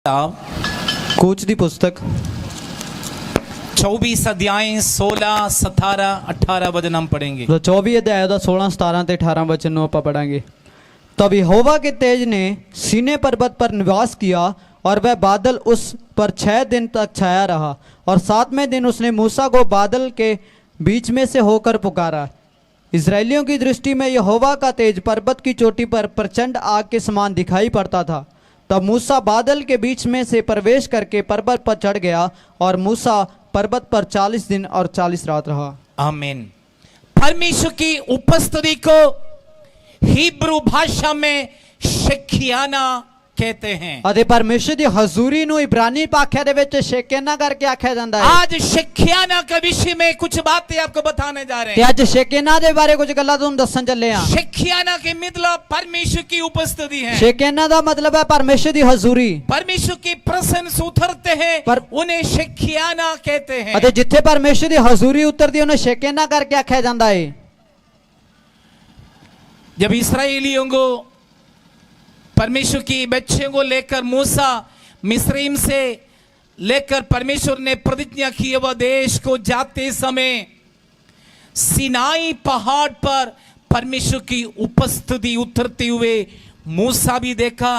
कूच दी पुस्तक 24 अध्याय 16 17 18 वचन हम पढ़ेंगे। जो 24 अध्याय ਦਾ 16 17 ਤੇ 18 वचन ਨੂੰ ਆਪਾਂ पढ़ेंगे। तब यहोवा के तेज ने सीने पर्वत पर निवास किया और वह बादल उस पर 6 दिन तक छाया रहा और 7वें दिन उसने मूसा को बादल के बीच में से होकर पुकारा। इजरायलियों की दृष्टि में यहोवा का तेज पर्वत की चोटी पर प्रचंड आग के समान दिखाई पड़ता था। तब मूसा बादल के बीच में से प्रवेश करके पर्वत पर चढ़ गया और मूसा पर्वत पर 40 दिन और 40 रात रहा। आमीन। परमेश्वर की उपस्थिति को हिब्रू भाषा में शेकियाना कहते हैं। ਅਤੇ ਪਰਮੇਸ਼ਰ ਦੀ ਹਜ਼ੂਰੀ ਨੂੰ ਇਬਰਾਨੀ ਭਾਖਿਆ ਦੇ ਵਿੱਚ ਸ਼ੇਕੇਨਾ ਕਰਕੇ ਆਖਿਆ ਜਾਂਦਾ ਹੈ। आज शेकियाना के विषय में कुछ बातें आपको बताने जा रहे ਤੇ हैं। ਅੱਜ ਸ਼ੇਕੇਨਾ ਦੇ ਬਾਰੇ ਕੁਝ ਗੱਲਾਂ ਤੁਹਾਨੂੰ ਦੱਸਣ ਚੱਲੇ ਆ। शेकियाना के मतलब परमेश्वर की उपस्थिति है। ਸ਼ੇਕੇਨਾ ਦਾ ਮਤਲਬ ਹੈ ਪਰਮੇਸ਼ਰ ਦੀ ਹਜ਼ੂਰੀ। परमेश्वर की प्रसन्न उतरते हैं उन्हें शेकियाना कहते हैं। ਅਤੇ ਜਿੱਥੇ ਪਰਮੇਸ਼ਰ ਦੀ ਹਜ਼ੂਰੀ ਉਤਰਦੀ ਉਹਨੂੰ ਸ਼ੇਕੇਨਾ ਕਰਕੇ ਆਖਿਆ ਜਾਂਦਾ ਹੈ। जब इस्राएलियों को परमेश्वर की बच्चों को लेकर मूसा मिस्रईम से लेकर परमेश्वर ने प्रतिज्ञा की वह देश को जाते समय सिनाई पहाड़ पर परमेश्वर की उपस्थिति उतरते हुए मूसा भी देखा,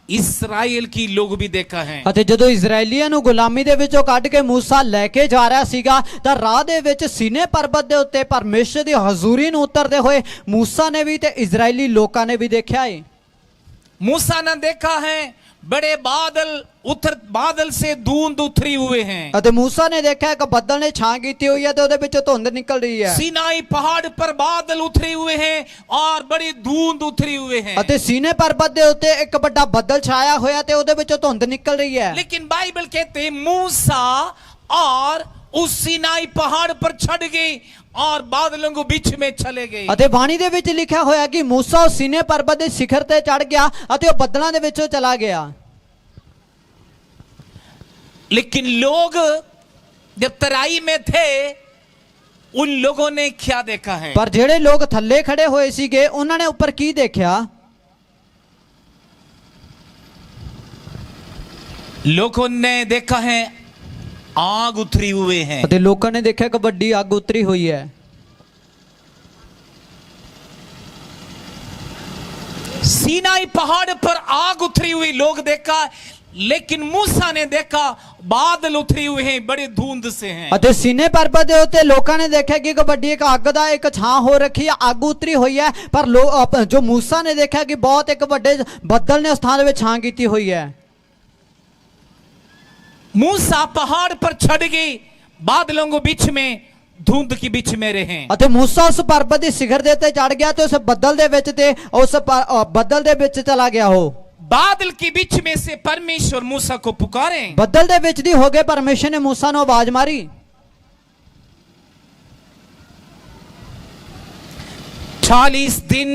इस्राएल की लोग भी देखा है। ਅਤੇ ਜਦੋਂ ਇਜ਼ਰਾਈਲੀਆਂ ਨੂੰ ਗੁਲਾਮੀ ਦੇ ਵਿੱਚੋਂ ਕੱਢ ਕੇ मूसा ਲੈ ਕੇ ਜਾ ਰਿਹਾ ਸੀਗਾ ਤਾਂ ਰਾਹ ਦੇ ਵਿੱਚ ਸੀਨੇ ਪਰਬਤ ਦੇ ਉੱਤੇ ਪਰਮੇਸ਼ਰ ਦੀ ਹਜ਼ੂਰੀ ਨੂੰ ਉਤਰਦੇ ਹੋਏ मूसा ਨੇ ਵੀ ਤੇ ਇਜ਼ਰਾਈਲੀ ਲੋਕਾਂ ਨੇ ਵੀ ਦੇਖਿਆ ਹੈ। मूसा ने देखा है बड़े बादल से धुंध उतरी हुए हैं। ਅਤੇ मूसा ਨੇ ਦੇਖਿਆ ਇੱਕ ਬੱਦਲ ਨੇ ਛਾਂ ਕੀਤੀ ਹੋਈ ਹੈ ਤੇ ਉਹਦੇ ਵਿੱਚੋਂ ਧੁੰਦ ਨਿਕਲ ਰਹੀ ਹੈ। सिनाई पहाड़ पर बादल उतरे हुए हैं और बड़ी धुंध उतरी हुए हैं। ਅਤੇ ਸੀਨੇ ਪਰਬਤ ਦੇ ਉੱਤੇ ਇੱਕ ਵੱਡਾ ਬੱਦਲ ਛਾਇਆ ਹੋਇਆ ਤੇ ਉਹਦੇ ਵਿੱਚੋਂ ਧੁੰਦ ਨਿਕਲ ਰਹੀ ਹੈ। लेकिन बाइबल कहते हैं मूसा और उस सिनाई पहाड़ पर चढ़ गई और बादलों को बीच में चले गए। ਅਤੇ ਬਾਣੀ ਦੇ ਵਿੱਚ ਲਿਖਿਆ ਹੋਇਆ ਕਿ मूसा ਉਸ ਸੀਨੇ ਪਰਬਤ ਦੇ ਸਿਖਰ ਤੇ ਚੜ ਗਿਆ ਅਤੇ ਉਹ ਬੱਦਲਾਂ ਦੇ ਵਿੱਚੋਂ ਚਲਾ ਗਿਆ। लेकिन लोग जब तराई में थे उन लोगों ने क्या देखा है? ਪਰ ਜਿਹੜੇ ਲੋਕ ਥੱਲੇ ਖੜੇ ਹੋਏ ਸੀਗੇ ਉਹਨਾਂ ਨੇ ਉੱਪਰ ਕੀ ਦੇਖਿਆ? लोगों ने देखा है आग उतरी हुए हैं। ਅਤੇ ਲੋਕਾਂ ਨੇ ਦੇਖਿਆ ਕਿ ਵੱਡੀ ਅੱਗ ਉਤਰੀ ਹੋਈ ਹੈ। सीनाई पहाड़ पर आग उतरी हुई लोग देखा, लेकिन मूसा ने देखा बादल उतरी हुए हैं बड़ी धुंध से हैं। ਅਤੇ ਸੀਨੇ ਪਰਬਤ ਦੇ ਉੱਤੇ ਲੋਕਾਂ ਨੇ ਦੇਖਿਆ ਕਿ ਇੱਕ ਵੱਡੀ ਇੱਕ ਅੱਗ ਦਾ ਇੱਕ ਛਾਂ ਹੋ ਰੱਖੀ ਹੈ, ਅੱਗ ਉਤਰੀ ਹੋਈ ਹੈ। ਪਰ ਜੋ मूसा ਨੇ ਦੇਖਿਆ ਕਿ ਬਹੁਤ ਇੱਕ ਵੱਡੇ ਬੱਦਲ ਨੇ ਉਸ ਥਾਂ ਦੇ ਵਿੱਚ ਛਾਂ ਕੀਤੀ ਹੋਈ ਹੈ। मूसा पहाड़ पर चढ़ गई, बादलों को बीच में धुंध के बीच में रहे। ਅਤੇ मूसा ਉਸ ਪਰਬਤ ਦੀ ਸਿਖਰ ਦੇ ਉੱਤੇ ਚੜ ਗਿਆ ਤੇ ਉਸ ਬੱਦਲ ਦੇ ਵਿੱਚ ਤੇ ਉਸ ਬੱਦਲ ਦੇ ਵਿੱਚ ਚਲਾ ਗਿਆ। ਉਹ बादल के बीच में से परमेश्वर मूसा को पुकारे। ਬੱਦਲ ਦੇ ਵਿੱਚ ਦੀ ਹੋ ਗਏ ਪਰਮੇਸ਼ਰ ਨੇ मूसा ਨੂੰ ਆਵਾਜ਼ ਮਾਰੀ। 40 दिन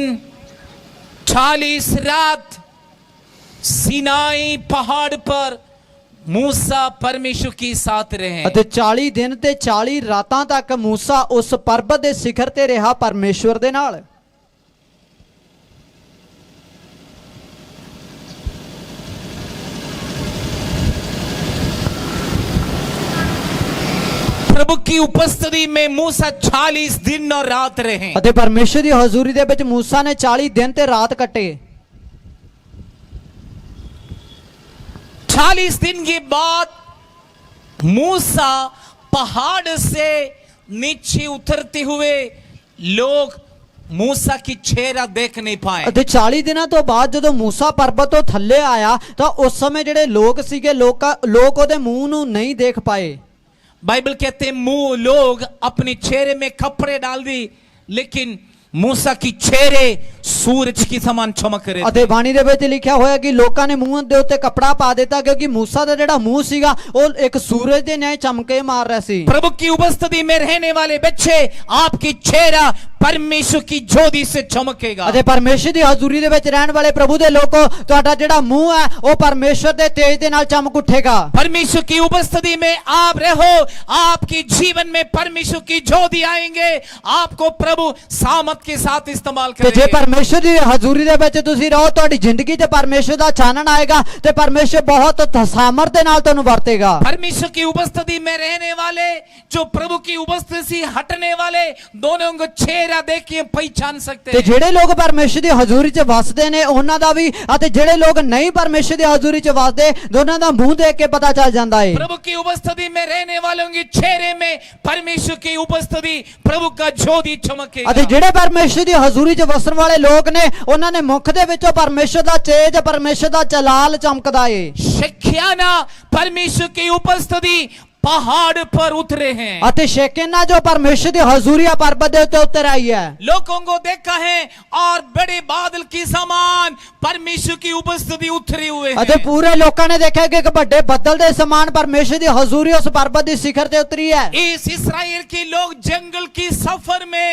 40 रात सिनाई पहाड़ पर मूसा परमेश्वर के साथ रहे। ਅਤੇ 40 ਦਿਨ ਤੇ 40 ਰਾਤਾਂ ਤੱਕ मूसा ਉਸ ਪਰਬਤ ਦੇ ਸਿਖਰ ਤੇ ਰਿਹਾ ਪਰਮੇਸ਼ਵਰ ਦੇ ਨਾਲ। प्रभु की उपस्थिति में मूसा 40 दिन और रात रहे। ਅਤੇ ਪਰਮੇਸ਼ਰ ਦੀ ਹਜ਼ੂਰੀ ਦੇ ਵਿੱਚ मूसा ਨੇ 40 ਦਿਨ ਤੇ ਰਾਤ ਕੱਟੇ। 40 दिन के बाद मूसा पहाड़ से नीचे उतरते हुए लोग मूसा की चेहरा देख नहीं पाए। ਅਤੇ 40 ਦਿਨਾਂ ਤੋਂ ਬਾਅਦ ਜਦੋਂ मूसा ਪਰਬਤ ਤੋਂ ਥੱਲੇ ਆਇਆ ਤਾਂ ਉਸ ਸਮੇਂ ਜਿਹੜੇ ਲੋਕ ਸੀਗੇ ਲੋਕ ਉਹਦੇ ਮੂੰਹ ਨੂੰ ਨਹੀਂ ਦੇਖ ਪਾਏ। बाइबल कहते हैं मुंह लोग अपने चेहरे में कपड़े डाल दी, लेकिन मूसा की चेहरे सूरज की समान चमक रहे। ਅਤੇ ਬਾਣੀ ਦੇ ਵਿੱਚ ਲਿਖਿਆ ਹੋਇਆ ਕਿ ਲੋਕਾਂ ਨੇ ਮੂੰਹ ਦੇ ਉੱਤੇ ਕਪੜਾ ਪਾ ਦਿੱਤਾ ਕਿਉਂਕਿ मूसा ਦਾ ਜਿਹੜਾ ਮੂੰਹ ਸੀਗਾ ਉਹ ਇੱਕ ਸੂਰਜ ਦੇ न्याय ਚਮਕੇ ਮਾਰ ਰਿਹਾ ਸੀ। प्रभु की उपस्थिति में रहने वाले बच्चे आपकी चेहरा परमेश्वर की ज्योति से चमकेगा। ਅਤੇ ਪਰਮੇਸ਼ਰ ਦੀ ਹਜ਼ੂਰੀ ਦੇ ਵਿੱਚ ਰਹਿਣ ਵਾਲੇ ਪ੍ਰਭੂ ਦੇ ਲੋਕੋ ਤੁਹਾਡਾ ਜਿਹੜਾ ਮੂੰਹ ਹੈ ਉਹ ਪਰਮੇਸ਼ਰ ਦੇ ਤੇਜ ਦੇ ਨਾਲ ਚਮਕ ਉੱਠੇਗਾ। परमेश्वर की उपस्थिति में आप रहो, आपके जीवन में परमेश्वर की ज्योति आएंगे, आपको प्रभु सामर्थ के साथ इस्तेमाल ਤੇ ਜੇ करेंगे। ਪਰਮੇਸ਼ਰ ਦੀ ਹਜ਼ੂਰੀ ਦੇ ਵਿੱਚ ਤੁਸੀਂ ਰਹੋ ਤੁਹਾਡੀ ਜ਼ਿੰਦਗੀ 'ਚ ਪਰਮੇਸ਼ਰ ਦਾ ਚਾਨਣ ਆਏਗਾ ਤੇ ਪਰਮੇਸ਼ਰ ਬਹੁਤ ਸਾਮਰਥ ਦੇ ਨਾਲ ਤੁਹਾਨੂੰ ਵਰਤੇਗਾ। परमेश्वर की उपस्थिति में रहने वाले, जो प्रभु की उपस्थिति से हटने वाले, दोनों को चेहरा देख के पहचान सकते ਤੇ हैं। ਜਿਹੜੇ ਲੋਕ ਪਰਮੇਸ਼ਰ ਦੀ ਹਜ਼ੂਰੀ 'ਚ ਵਸਦੇ ਨੇ ਉਹਨਾਂ ਦਾ ਵੀ ਅਤੇ ਜਿਹੜੇ ਲੋਕ ਨਹੀਂ ਪਰਮੇਸ਼ਰ ਦੀ ਹਜ਼ੂਰੀ 'ਚ ਵਸਦੇ ਦੋਨਾਂ ਦਾ ਮੂੰਹ ਦੇਖ ਕੇ ਪਤਾ ਚੱਲ ਜਾਂਦਾ ਏ। प्रभु की उपस्थिति में रहने वालों के चेहरे में परमेश्वर की उपस्थिति, प्रभु का ज्योति चमकेगा। ਅਤੇ ਜਿਹੜੇ ਪਰਮੇਸ਼ਰ ਦੀ ਹਜ਼ੂਰੀ 'ਚ ਵਸਣ ਵਾਲੇ ਲੋਕ ਨੇ ਉਹਨਾਂ ਨੇ ਮੁਖ ਦੇ ਵਿੱਚੋਂ ਪਰਮੇਸ਼ਰ ਦਾ ਤੇਜ, ਪਰਮੇਸ਼ਰ ਦਾ ਜਲਾਲ ਚਮਕਦਾ ਏ। शेकियाना परमेश्वर की उपस्थिति पहाड़ पर उतरे हैं। ਅਤੇ ਸ਼ੇਕਿਨਾ ਜੋ ਪਰਮੇਸ਼ਰ ਦੀ ਹਜ਼ੂਰੀ ਆ ਪਰਬਤ ਦੇ ਉੱਤੇ ਉਤਰ ਆਈ ਹੈ। लोगों को देखा है और बड़े बादल की समान परमेश्वर की उपस्थिति उतरे हुए ਅਤੇ हैं। ਪੂਰੇ ਲੋਕਾਂ ਨੇ ਦੇਖਿਆ ਕਿ ਇੱਕ ਵੱਡੇ ਬੱਦਲ ਦੇ ਸਮਾਨ ਪਰਮੇਸ਼ਰ ਦੀ ਹਜ਼ੂਰੀ ਉਸ ਪਰਬਤ ਦੀ ਸਿਖਰ ਤੇ ਉਤਰੀ ਹੈ। इस इस्राएल के लोग जंगल की सफर में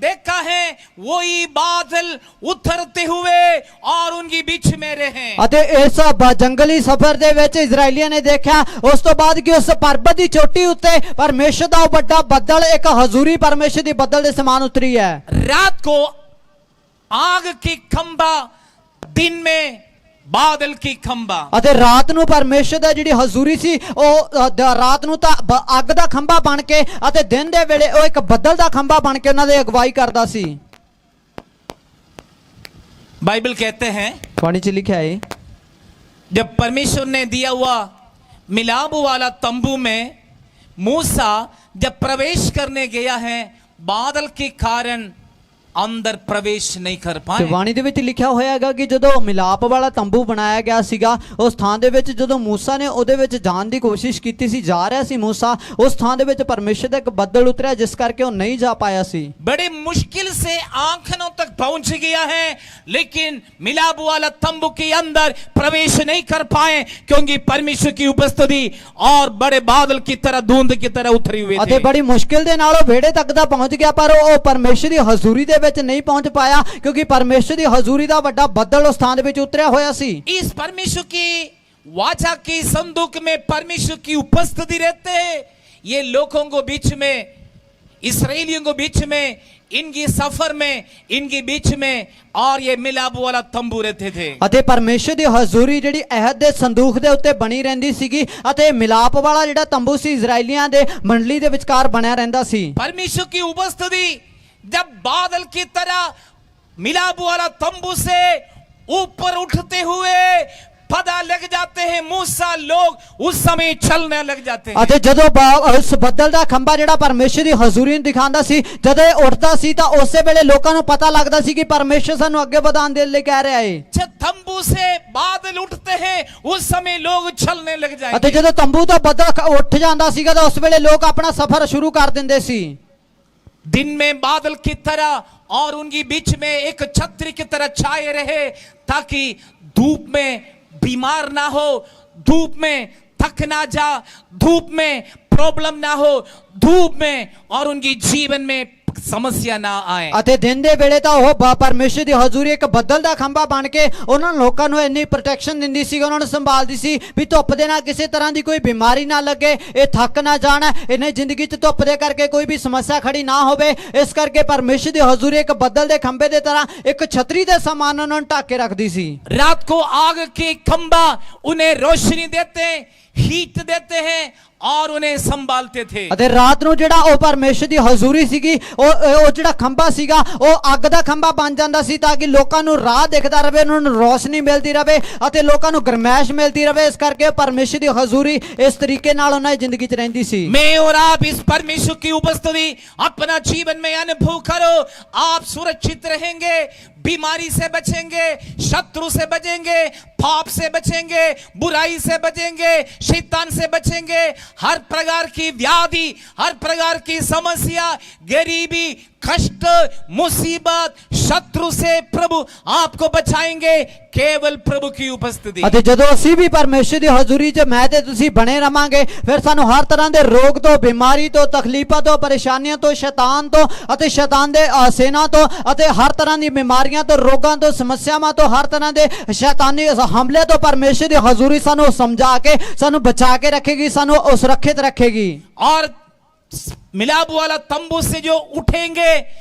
देखा है वही बादल उतरते हुए और उनके बीच में रहे। ਅਤੇ ਇਸ ਜੰਗਲੀ ਸਫ਼ਰ ਦੇ ਵਿੱਚ ਇਜ਼ਰਾਈਲੀਆਂ ਨੇ ਦੇਖਿਆ ਉਸ ਤੋਂ ਬਾਅਦ ਕਿ ਉਸ ਪਰਬਤ ਦੀ ਚੋਟੀ ਉੱਤੇ ਪਰਮੇਸ਼ਰ ਦਾ ਉਹ ਵੱਡਾ ਬੱਦਲ ਇੱਕ ਹਜ਼ੂਰੀ ਪਰਮੇਸ਼ਰ ਦੀ ਬੱਦਲ ਦੇ ਸਮਾਨ ਉਤਰੀ ਹੈ। रात को आग की खंबा, दिन में बादल की खंबा। ਅਤੇ ਰਾਤ ਨੂੰ ਪਰਮੇਸ਼ਰ ਦਾ ਜਿਹੜੀ ਹਜ਼ੂਰੀ ਸੀ ਉਹ ਰਾਤ ਨੂੰ ਤਾਂ ਅੱਗ ਦਾ ਖੰਭਾ ਬਣ ਕੇ ਅਤੇ ਦਿਨ ਦੇ ਵੇਲੇ ਉਹ ਇੱਕ ਬੱਦਲ ਦਾ ਖੰਭਾ ਬਣ ਕੇ ਉਹਨਾਂ ਦੀ ਅਗਵਾਈ ਕਰਦਾ ਸੀ। बाइबल कहते हैं ਬਾਣੀ 'ਚ ਲਿਖਿਆ ਹੈ जब परमेश्वर ने दिया हुआ मिलाप वाला तंबू में मूसा जब प्रवेश करने गया है, बादल के कारण अंदर प्रवेश नहीं कर ਤੇ पाए। ਬਾਣੀ ਦੇ ਵਿੱਚ ਲਿਖਿਆ ਹੋਇਆ ਹੈਗਾ ਕਿ ਜਦੋਂ ਮਿਲਾਪ ਵਾਲਾ ਤੰਬੂ ਬਣਾਇਆ ਗਿਆ ਸੀਗਾ ਉਸ ਥਾਂ ਦੇ ਵਿੱਚ ਜਦੋਂ ਮੂਸਾ ਨੇ ਉਹਦੇ ਵਿੱਚ ਜਾਣ ਦੀ ਕੋਸ਼ਿਸ਼ ਕੀਤੀ ਸੀ, ਜਾ ਰਿਹਾ ਸੀ ਮੂਸਾ, ਉਸ ਥਾਂ ਦੇ ਵਿੱਚ ਪਰਮੇਸ਼ਰ ਦਾ ਇੱਕ ਬੱਦਲ ਉਤਰਿਆ ਜਿਸ ਕਰਕੇ ਉਹ ਨਹੀਂ ਜਾ ਪਾਇਆ ਸੀ। बड़े मुश्किल से आंखों तक पहुंच गया है, लेकिन मिलाप वाला तंबू के अंदर प्रवेश नहीं कर पाए क्योंकि परमेश्वर की उपस्थिति और बड़े बादल की तरह, धुंध की तरह उतरी हुई ਅਤੇ थी। ਬੜੀ ਮੁਸ਼ਕਿਲ ਦੇ ਨਾਲ ਉਹ ਵਿਹੜੇ ਤੱਕ ਦਾ ਪਹੁੰਚ ਗਿਆ ਪਰ ਉਹ ਪਰਮੇਸ਼ਰ ਦੀ ਹਜ਼ੂਰੀ ਦੇ ਵਿੱਚ ਨਹੀਂ ਪਹੁੰਚ ਪਾਇਆ ਕਿਉਂਕਿ ਪਰਮੇਸ਼ਰ ਦੀ ਹਜ਼ੂਰੀ ਦਾ ਵੱਡਾ ਬੱਦਲ ਉਸ ਥਾਂ ਦੇ ਵਿੱਚ ਉਤਰਿਆ ਹੋਇਆ ਸੀ। इस परमेश्वर की वाचा की संदूक में परमेश्वर की उपस्थिति रहते हैं। ये लोगों को बीच में, इसराइलियों को बीच में, इनकी सफर में, इनके बीच में और ये मिलाप वाला तंबू रहते थे। ਅਤੇ ਪਰਮੇਸ਼ਰ ਦੀ ਹਜ਼ੂਰੀ ਜਿਹੜੀ ਅਹਿਦ ਦੇ ਸੰਦੂਖ ਦੇ ਉੱਤੇ ਬਣੀ ਰਹਿੰਦੀ ਸੀਗੀ ਅਤੇ ਮਿਲਾਪ ਵਾਲਾ ਜਿਹੜਾ ਤੰਬੂ ਸੀ ਇਜ਼ਰਾਈਲੀਆਂ ਦੇ ਮੰਡਲੀ ਦੇ ਵਿਚਕਾਰ ਬਣਿਆ ਰਹਿੰਦਾ ਸੀ। परमेश्वर की उपस्थिति जब बादल की तरह मिलाप वाला तंबू से ऊपर उठते हुए पता लग जाते हैं, मूसा लोग उस समय चलने लग जाते हैं। ਅਤੇ ਜਦੋਂ ਉਸ ਬੱਦਲ ਦਾ ਖੰਭਾ ਜਿਹੜਾ ਪਰਮੇਸ਼ਰ ਦੀ ਹਜ਼ੂਰੀ ਨੂੰ ਦਿਖਾਉਂਦਾ ਸੀ ਜਦੋਂ ਇਹ ਉੱਠਦਾ ਸੀ ਤਾਂ ਉਸੇ ਵੇਲੇ ਲੋਕਾਂ ਨੂੰ ਪਤਾ ਲੱਗਦਾ ਸੀ ਕਿ ਪਰਮੇਸ਼ਰ ਸਾਨੂੰ ਅੱਗੇ ਵਧਾਉਣ ਦੇ ਲਈ ਕਹਿ ਰਿਹਾ ਹੈ। जब तंबू से बादल उठते हैं उस समय लोग चलने लग ਅਤੇ जाएंगे। ਜਦੋਂ ਤੰਬੂ ਤੋਂ ਬੱਦਲ ਉੱਠ ਜਾਂਦਾ ਸੀਗਾ ਤਾਂ ਉਸ ਵੇਲੇ ਲੋਕ ਆਪਣਾ ਸਫ਼ਰ ਸ਼ੁਰੂ ਕਰ ਦਿੰਦੇ ਸੀ। दिन में बादल की तरह और उनके बीच में एक छतरी की तरह छाए रहे ताकि धूप में बीमार ना हो, धूप में थक ना जा, धूप में प्रॉब्लम ना हो, धूप में और उनकी जीवन में समस्या ना आए। ਅਤੇ ਦਿਨ ਦੇ ਵੇਲੇ ਤਾਂ ਉਹ ਪਰਮੇਸ਼ਰ ਦੀ ਹਜ਼ੂਰੀ ਇੱਕ ਬੱਦਲ ਦਾ ਖੰਭਾ ਬਣ ਕੇ ਉਹਨਾਂ ਲੋਕਾਂ ਨੂੰ ਇੰਨੀ ਪ੍ਰੋਟੈਕਸ਼ਨ ਦਿੰਦੀ ਸੀ, ਉਹਨਾਂ ਨੂੰ ਸੰਭਾਲਦੀ ਸੀ ਵੀ ਧੁੱਪ ਦੇ ਨਾਲ ਕਿਸੇ ਤਰ੍ਹਾਂ ਦੀ ਕੋਈ ਬਿਮਾਰੀ ਨਾ ਲੱਗੇ, ਇਹ ਥੱਕ ਨਾ ਜਾਣ, ਇਹਨੇ ਜ਼ਿੰਦਗੀ 'ਚ ਧੁੱਪ ਦੇ ਕਰਕੇ ਕੋਈ ਵੀ ਸਮੱਸਿਆ ਖੜੀ ਨਾ ਹੋਵੇ। ਇਸ ਕਰਕੇ ਪਰਮੇਸ਼ਰ ਦੀ ਹਜ਼ੂਰੀ ਇੱਕ ਬੱਦਲ ਦੇ ਖੰਭੇ ਦੇ ਤਰ੍ਹਾਂ ਇੱਕ ਛਤਰੀ ਦੇ ਸਮਾਨ ਉਹਨਾਂ ਨੂੰ ਢੱਕ ਕੇ ਰੱਖਦੀ ਸੀ। रात को आग की खंबा उन्हें रोशनी देते, हीट देते हैं और उन्हें संभालते थे। ਅਤੇ ਰਾਤ ਨੂੰ ਜਿਹੜਾ ਉਹ ਪਰਮੇਸ਼ਰ ਦੀ ਹਜ਼ੂਰੀ ਸੀਗੀ ਉਹ ਜਿਹੜਾ ਖੰਭਾ ਸੀਗਾ ਉਹ ਅੱਗ ਦਾ ਖੰਭਾ ਬਣ ਜਾਂਦਾ ਸੀ ਤਾਂ ਕਿ ਲੋਕਾਂ ਨੂੰ ਰਾਹ ਦਿਖਦਾ ਰਹੇ, ਉਹਨਾਂ ਨੂੰ ਰੋਸ਼ਨੀ ਮਿਲਦੀ ਰਹੇ ਅਤੇ ਲੋਕਾਂ ਨੂੰ ਗਰਮੈਸ਼ ਮਿਲਦੀ ਰਹੇ। ਇਸ ਕਰਕੇ ਪਰਮੇਸ਼ਰ ਦੀ ਹਜ਼ੂਰੀ ਇਸ ਤਰੀਕੇ ਨਾਲ ਉਹਨਾਂ ਦੀ ਜ਼ਿੰਦਗੀ 'ਚ ਰਹਿੰਦੀ ਸੀ। मैं और आप इस परमेश्वर की उपस्थिति अपना जीवन में अनुभव करो, आप सुरक्षित रहेंगे, बीमारी से बचेंगे, शत्रु से बचेंगे, पाप से बचेंगे, बुराई से बचेंगे, शैतान से बचेंगे, हर प्रकार की व्याधि, हर प्रकार की समस्या, गरीबी, कष्ट, मुसीबत, शत्रु से प्रभु आपको बचाएंगे, केवल प्रभु की उपस्थिति। ਅਤੇ ਜਦੋਂ ਅਸੀਂ ਵੀ ਪਰਮੇਸ਼ਰ ਦੀ ਹਜ਼ੂਰੀ 'ਚ ਮੈਂ ਤੇ ਤੁਸੀਂ ਬਣੇ ਰਵਾਂਗੇ, ਫਿਰ ਸਾਨੂੰ ਹਰ ਤਰ੍ਹਾਂ ਦੇ ਰੋਗ ਤੋਂ, ਬਿਮਾਰੀ ਤੋਂ, ਤਕਲੀਫਾਂ ਤੋਂ, ਪਰੇਸ਼ਾਨੀਆਂ ਤੋਂ, ਸ਼ੈਤਾਨ ਤੋਂ ਅਤੇ ਸ਼ੈਤਾਨ ਦੇ ਸੈਨਾ ਤੋਂ ਅਤੇ ਹਰ ਤਰ੍ਹਾਂ ਦੀ ਬਿਮਾਰੀਆਂ ਤੋਂ, ਰੋਗਾਂ ਤੋਂ, ਸਮੱਸਿਆਵਾਂ ਤੋਂ, ਹਰ ਤਰ੍ਹਾਂ ਦੇ ਸ਼ੈਤਾਨੀ ਹਮਲੇ ਤੋਂ ਪਰਮੇਸ਼ਰ ਦੀ ਹਜ਼ੂਰੀ ਸਾਨੂੰ ਸਮਝਾ ਕੇ, ਸਾਨੂੰ ਬਚਾ ਕੇ ਰੱਖੇਗੀ, ਸਾਨੂੰ ਸੁਰੱਖਿਅਤ ਰੱਖੇਗੀ। और मिलाप वाला तंबू से जो उठेंगे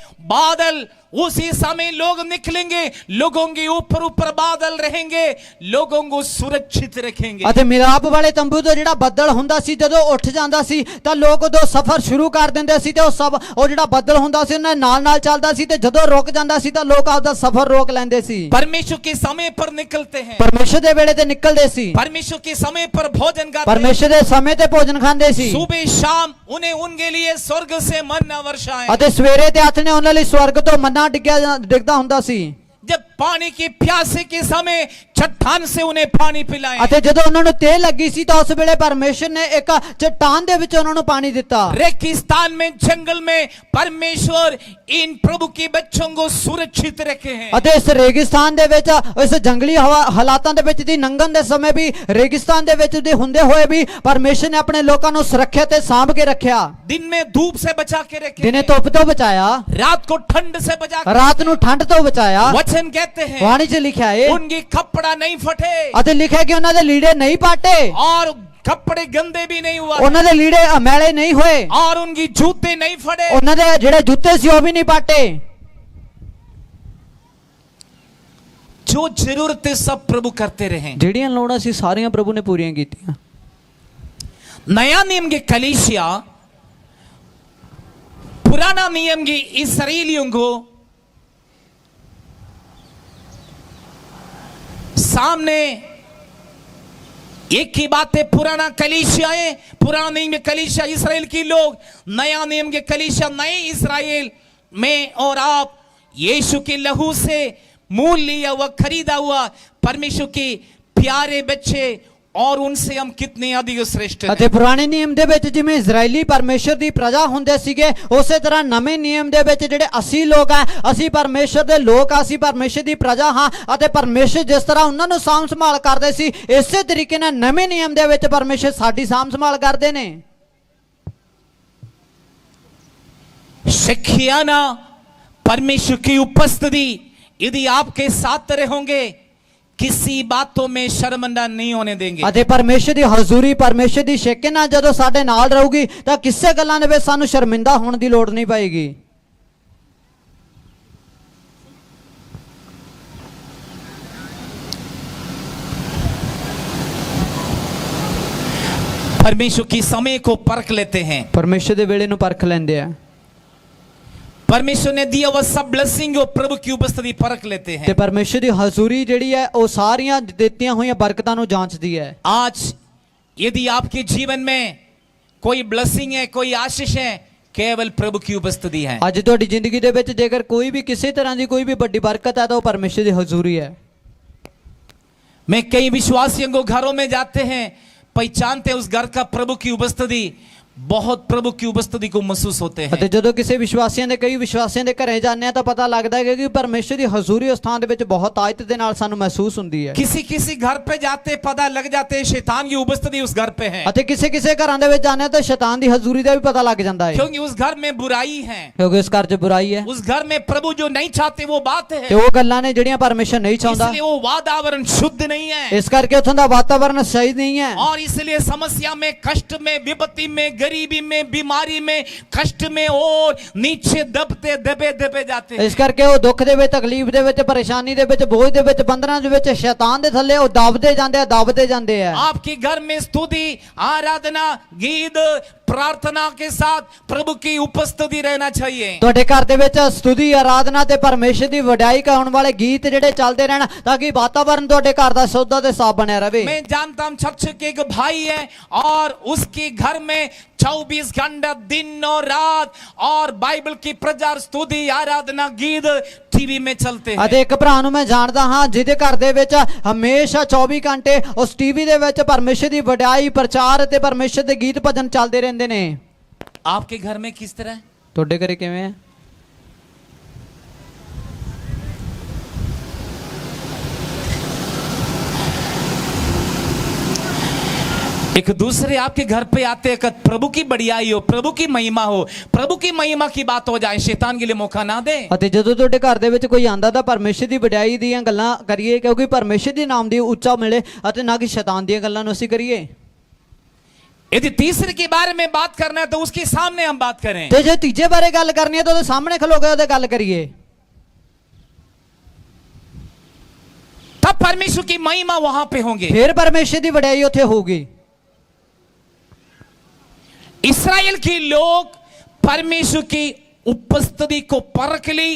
बादल, उसी समय लोग निकलेंगे, लोगों के ऊपर ऊपर बादल रहेंगे, लोगों को सुरक्षित रखेंगे। ਅਤੇ ਮਿਲਾਪ ਵਾਲੇ ਤੰਬੂ ਤੋਂ ਜਿਹੜਾ ਬੱਦਲ ਹੁੰਦਾ ਸੀ, ਜਦੋਂ ਉੱਠ ਜਾਂਦਾ ਸੀ ਤਾਂ ਲੋਕ ਉਦੋਂ ਸਫ਼ਰ ਸ਼ੁਰੂ ਕਰ ਦਿੰਦੇ ਸੀ, ਤੇ ਉਹ ਜਿਹੜਾ ਬੱਦਲ ਹੁੰਦਾ ਸੀ ਉਹਨਾਂ ਨਾਲ ਨਾਲ ਚੱਲਦਾ ਸੀ, ਤੇ ਜਦੋਂ ਰੁਕ ਜਾਂਦਾ ਸੀ ਤਾਂ ਲੋਕ ਆਪਦਾ ਸਫ਼ਰ ਰੋਕ ਲੈਂਦੇ ਸੀ। परमेश्वर के समय पर निकलते हैं, ਪਰਮੇਸ਼ਰ ਦੇ ਵੇਲੇ ਤੇ ਨਿਕਲਦੇ ਸੀ, परमेश्वर के समय पर भोजन करते हैं, ਪਰਮੇਸ਼ਰ ਦੇ ਸਮੇਂ ਤੇ ਭੋਜਨ ਖਾਂਦੇ ਸੀ, सुबह शाम उन्हें उनके लिए स्वर्ग से मन्ना वर्षाएं। ਅਤੇ ਸਵੇਰੇ ਤੇ ਆਥਣੇ ਉਹਨਾਂ ਲਈ ਸਵਰਗ ਤੋਂ ਮੰਨਾ ਡਿੱਗਦਾ ਹੁੰਦਾ ਸੀ। जब पानी की प्यासे के समय चट्टान से उन्हें पानी पिलाएं। ਅਤੇ ਜਦੋਂ ਉਹਨਾਂ ਨੂੰ ਤੇਲ ਲੱਗੀ ਸੀ ਤਾਂ ਉਸ ਵੇਲੇ ਪਰਮੇਸ਼ਰ ਨੇ ਇੱਕ ਚਟਾਨ ਦੇ ਵਿੱਚ ਉਹਨਾਂ ਨੂੰ ਪਾਣੀ ਦਿੱਤਾ। रेगिस्तान में, जंगल में परमेश्वर इन प्रभु के बच्चों को सुरक्षित रखे हैं। ਅਤੇ ਇਸ ਰੇਗਿਸਤਾਨ ਦੇ ਵਿੱਚ, ਇਸ ਜੰਗਲੀ ਹਾਲਾਤਾਂ ਦੇ ਵਿੱਚ ਦੀ ਲੰਘਣ ਦੇ ਸਮੇਂ ਵੀ, ਰੇਗਿਸਤਾਨ ਦੇ ਵਿੱਚ ਦੇ ਹੁੰਦੇ ਹੋਏ ਵੀ ਪਰਮੇਸ਼ਰ ਨੇ ਆਪਣੇ ਲੋਕਾਂ ਨੂੰ ਸੁਰੱਖਿਅਤ ਤੇ ਸਾਂਭ ਕੇ ਰੱਖਿਆ। दिन में धूप से बचा के रखे, ਦਿਨੇ ਧੁੱਪ ਤੋਂ ਬਚਾਇਆ, रात को ठंड से बचा के। ਰਾਤ ਨੂੰ ਠੰਡ ਤੋਂ ਬਚਾਇਆ। वचन कहते हैं ਬਾਣੀ 'ਚ ਲਿਖਿਆ ਹੈ, उनकी कपड़ा नहीं फटे ਅਤੇ ਲਿਖਿਆ ਕਿ ਉਹਨਾਂ ਦੇ ਲੀੜੇ ਨਹੀਂ ਪਾਟੇ, और कपड़े गंदे भी नहीं हुआ, ਉਹਨਾਂ ਦੇ ਲੀੜੇ ਮੈਲੇ ਨਹੀਂ ਹੋਏ, और उनकी जूते नहीं फटे। ਉਹਨਾਂ ਦੇ ਜਿਹੜੇ ਜੁੱਤੇ ਸੀ ਉਹ ਵੀ ਨਹੀਂ ਪਾਟੇ। जो जरूरतें सब प्रभु करते रहे। ਜਿਹੜੀਆਂ ਲੋੜਾਂ ਸੀ ਸਾਰੀਆਂ ਪ੍ਰਭੂ ਨੇ ਪੂਰੀਆਂ ਕੀਤੀਆਂ। नया नियम के कलीसिया पुराना नियम की इस्राएलियों को सामने एक ही बात है, पुराना कलीसिया है, पुराना नियम के कलीसिया इस्राएल की लोग, नया नियम के कलीसिया नए इस्राएल में, और आप यीशु के लहू से मूल लिया हुआ, खरीदा हुआ परमेश्वर के प्यारे बच्चे, और उनसे हम कितने अधिक श्रेष्ठ हैं। ਅਤੇ ਪੁਰਾਣੇ ਨਿਯਮ ਦੇ ਵਿੱਚ ਜਿਵੇਂ ਇਜ਼ਰਾਈਲੀ ਪਰਮੇਸ਼ਰ ਦੀ ਪ੍ਰਜਾ ਹੁੰਦੇ ਸੀਗੇ, ਉਸੇ ਤਰ੍ਹਾਂ ਨਵੇਂ ਨਿਯਮ ਦੇ ਵਿੱਚ ਜਿਹੜੇ ਅਸੀਂ ਲੋਕ ਆ, ਅਸੀਂ ਪਰਮੇਸ਼ਰ ਦੇ ਲੋਕ ਆ, ਅਸੀਂ ਪਰਮੇਸ਼ਰ ਦੀ ਪ੍ਰਜਾ ਹਾਂ, ਅਤੇ ਪਰਮੇਸ਼ਰ ਜਿਸ ਤਰ੍ਹਾਂ ਉਹਨਾਂ ਨੂੰ ਸਾਂਭ ਸੰਭਾਲ ਕਰਦੇ ਸੀ, ਇਸੇ ਤਰੀਕੇ ਨਾਲ ਨਵੇਂ ਨਿਯਮ ਦੇ ਵਿੱਚ ਪਰਮੇਸ਼ਰ ਸਾਡੀ ਸਾਂਭ ਸੰਭਾਲ ਕਰਦੇ ਨੇ। शिखियाना परमेश्वर की उपस्थिति यदि आपके साथ रहोगे, किसी बातों में शर्मिंदा नहीं होने देंगे। ਅਤੇ ਪਰਮੇਸ਼ਰ ਦੀ ਹਜ਼ੂਰੀ, ਪਰਮੇਸ਼ਰ ਦੀ ਸ਼ੇਕੇ ਨਾਲ ਜਦੋਂ ਸਾਡੇ ਨਾਲ ਰਹੂਗੀ ਤਾਂ ਕਿਸੇ ਗੱਲਾਂ ਦੇ ਵਿੱਚ ਸਾਨੂੰ ਸ਼ਰਮਿੰਦਾ ਹੋਣ ਦੀ ਲੋੜ ਨਹੀਂ ਪਏਗੀ। परमेश्वर की समय को परख लेते हैं, ਪਰਮੇਸ਼ਰ ਦੇ ਵੇਲੇ ਨੂੰ ਪਰਖ ਲੈਂਦੇ ਆ, परमेश्वर ने दिया वह सब ब्लेसिंग और प्रभु की उपस्थिति परख लेते ਤੇ हैं। ਪਰਮੇਸ਼ਰ ਦੀ ਹਜ਼ੂਰੀ ਜਿਹੜੀ ਹੈ ਉਹ ਸਾਰੀਆਂ ਦਿੱਤੀਆਂ ਹੋਈਆਂ ਬਰਕਤਾਂ ਨੂੰ ਜਾਂਚਦੀ ਹੈ। आज यदि आपके जीवन में कोई ब्लेसिंग है, कोई आशीष है, केवल प्रभु की उपस्थिति है। ਅੱਜ ਤੁਹਾਡੀ ਜ਼ਿੰਦਗੀ ਦੇ ਵਿੱਚ ਜੇਕਰ ਕੋਈ ਵੀ ਕਿਸੇ ਤਰ੍ਹਾਂ ਦੀ ਕੋਈ ਵੀ ਵੱਡੀ ਬਰਕਤ ਹੈ ਤਾਂ ਉਹ ਪਰਮੇਸ਼ਰ ਦੀ ਹਜ਼ੂਰੀ ਹੈ। मैं कई विश्वासियों को घरों में जाते हैं, पहचानते हैं उस घर का प्रभु की उपस्थिति, बहुत प्रभु की उपस्थिति को महसूस होते हैं। ਅਤੇ ਜਦੋਂ ਕਿਸੇ ਵਿਸ਼ਵਾਸੀਆਂ ਦੇ, ਕਈ ਵਿਸ਼ਵਾਸੀਆਂ ਦੇ ਘਰੇ ਜਾਂਦੇ ਆ ਤਾਂ ਪਤਾ ਲੱਗਦਾ ਹੈ ਕਿ ਪਰਮੇਸ਼ਰ ਦੀ ਹਜ਼ੂਰੀ ਉਸ ਥਾਂ ਦੇ ਵਿੱਚ ਬਹੁਤ ਤਾਕਤ ਦੇ ਨਾਲ ਸਾਨੂੰ ਮਹਿਸੂਸ ਹੁੰਦੀ ਹੈ। किसी किसी घर पे जाते पता लग जाते हैं शैतान की उपस्थिति उस घर पे है, ਅਤੇ ਕਿਸੇ ਕਿਸੇ ਘਰਾਂ ਦੇ ਵਿੱਚ ਜਾਂਦੇ ਆ ਤਾਂ ਸ਼ੈਤਾਨ ਦੀ ਹਜ਼ੂਰੀ ਦਾ ਵੀ ਪਤਾ ਲੱਗ ਜਾਂਦਾ ਹੈ, क्योंकि उस घर में बुराई है, ਕਿਉਂਕਿ ਉਸ ਘਰ 'ਚ ਬੁਰਾਈ ਹੈ, उस घर में प्रभु जो नहीं चाहते वो बात ਤੇ है, ਉਹ ਗੱਲਾਂ ਨੇ ਜਿਹੜੀਆਂ ਪਰਮੇਸ਼ਰ ਨਹੀਂ ਚਾਹੁੰਦਾ, इसलिए वो वातावरण शुद्ध नहीं है, ਇਸ ਕਰਕੇ ਉੱਥੋਂ ਦਾ ਵਾਤਾਵਰਨ ਸਹੀ ਨਹੀਂ ਹੈ। और इसलिए समस्या में, कष्ट में, विपत्ति में, गरीबी में, बीमारी में, कष्ट में और नीचे दबते दबे दबे जाते हैं। ਇਸ ਕਰਕੇ ਉਹ ਦੁੱਖ ਦੇ ਵਿੱਚ, ਤਕਲੀਫ ਦੇ ਵਿੱਚ, ਪਰੇਸ਼ਾਨੀ ਦੇ ਵਿੱਚ, ਬੋਝ ਦੇ ਵਿੱਚ, ਬੰਧਨਾਂ ਦੇ ਵਿੱਚ, ਸ਼ੈਤਾਨ ਦੇ ਥੱਲੇ ਉਹ ਦਬਦੇ ਜਾਂਦੇ ਆ, ਦਬਦੇ ਜਾਂਦੇ ਆ। आपके घर में स्तुति, आराधना, गीत, प्रार्थना के साथ प्रभु की उपस्थिति रहना चाहिए। ਤੁਹਾਡੇ ਘਰ ਦੇ ਵਿੱਚ ਸਤੁਤੀ, ਆਰਾਧਨਾ ਤੇ ਪਰਮੇਸ਼ਰ ਦੀ ਵਡਿਆਈ ਕਰਨ ਵਾਲੇ ਗੀਤ ਜਿਹੜੇ ਚੱਲਦੇ ਰਹਿਣ, ਤਾਂ ਕਿ ਵਾਤਾਵਰਨ ਤੁਹਾਡੇ ਘਰ ਦਾ ਸ਼ੁੱਧ ਤੇ ਸਾਫ਼ ਬਣਿਆ ਰਹੇ। मैं जानता हूं चर्च के एक भाई है और उसके घर में 24 घंटा दिन और रात और बाइबल की प्रचार, स्तुति, आराधना, गीत टीवी में चलते हैं। ਅਤੇ ਇੱਕ ਭਰਾ ਨੂੰ ਮੈਂ ਜਾਣਦਾ ਹਾਂ ਜਿਹਦੇ ਘਰ ਦੇ ਵਿੱਚ ਹਮੇਸ਼ਾ 24 ਘੰਟੇ ਉਸ ਟੀਵੀ ਦੇ ਵਿੱਚ ਪਰਮੇਸ਼ਰ ਦੀ ਵਡਿਆਈ, ਪ੍ਰਚਾਰ ਤੇ ਪਰਮੇਸ਼ਰ ਦੇ ਗੀਤ ਭਜਨ ਚੱਲਦੇ ਰਹਿੰਦੇ ਨੇ। आपके घर में किस तरह है? ਤੁਹਾਡੇ ਘਰੇ ਕਿਵੇਂ ਹੈ? एक दूसरे आपके घर पे आते हैं, प्रभु की बढ़ियाई हो, प्रभु की महिमा हो, प्रभु की महिमा की बात हो जाए, शैतान के लिए मौका ना दे। ਅਤੇ ਜਦੋਂ ਤੁਹਾਡੇ ਘਰ ਦੇ ਵਿੱਚ ਕੋਈ ਆਂਦਾ ਤਾਂ ਪਰਮੇਸ਼ਰ ਦੀ ਵਡਿਆਈ ਦੀਆਂ ਗੱਲਾਂ ਕਰੀਏ, ਕਿਉਂਕਿ ਪਰਮੇਸ਼ਰ ਦੇ ਨਾਮ ਦੀ ਉੱਚਾ ਮਿਲੇ, ਅਤੇ ਨਾ ਕਿ ਸ਼ੈਤਾਨ ਦੀਆਂ ਗੱਲਾਂ ਨੂੰ ਅਸੀਂ ਕਰੀਏ। यदि तीसरे के बारे में बात करना है तो उसके सामने हम बात करें। ਤੇ ਜੇ ਤੀਜੇ ਬਾਰੇ ਗੱਲ ਕਰਨੀ ਹੈ ਤਾਂ ਉਹਦੇ ਸਾਹਮਣੇ ਖਲੋ ਕੇ ਉਹਦੇ ਗੱਲ ਕਰੀਏ। तब परमेश्वर की महिमा वहां पे होंगे। ਫਿਰ ਪਰਮੇਸ਼ਰ ਦੀ ਵਡਿਆਈ ਉੱਥੇ ਹੋਊਗੀ। इस्राएल के लोग परमेश्वर की उपस्थिति को परख ली,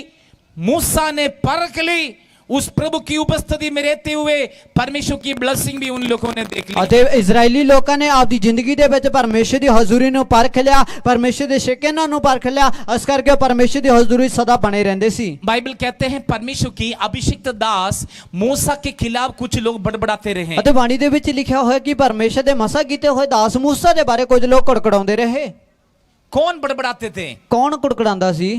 मूसा ने परख ली, उस प्रभु की उपस्थिति में रहते हुए परमेश्वर की ब्लेसिंग भी उन लोगों ने देख ली। ਅਤੇ ਇਜ਼ਰਾਈਲੀ ਲੋਕਾਂ ਨੇ ਆਪਦੀ ਜ਼ਿੰਦਗੀ ਦੇ ਵਿੱਚ ਪਰਮੇਸ਼ਰ ਦੀ ਹਜ਼ੂਰੀ ਨੂੰ ਪਰਖ ਲਿਆ, ਪਰਮੇਸ਼ਰ ਦੇ ਸ਼ਿਕਨਾਂ ਨੂੰ ਪਰਖ ਲਿਆ, ਇਸ ਕਰਕੇ ਉਹ ਪਰਮੇਸ਼ਰ ਦੀ ਹਜ਼ੂਰੀ ਸਦਾ ਬਣੇ ਰਹਿੰਦੇ ਸੀ। बाइबल कहते हैं परमेश्वर की अभिषिक्त दास मूसा के खिलाफ कुछ लोग बड़बड़ाते रहे। ਅਤੇ ਬਾਣੀ ਦੇ ਵਿੱਚ ਲਿਖਿਆ ਹੋਇਆ ਕਿ ਪਰਮੇਸ਼ਰ ਦੇ ਮਸਾ ਕੀਤੇ ਹੋਏ ਦਾਸ ਮੂਸਾ ਦੇ ਬਾਰੇ ਕੁਝ ਲੋਕ ਕੁੜਕੜਾਉਂਦੇ ਰਹੇ। कौन बड़बड़ाते थे? ਕੌਣ ਕੁੜਕੜਾਉਂਦਾ ਸੀ?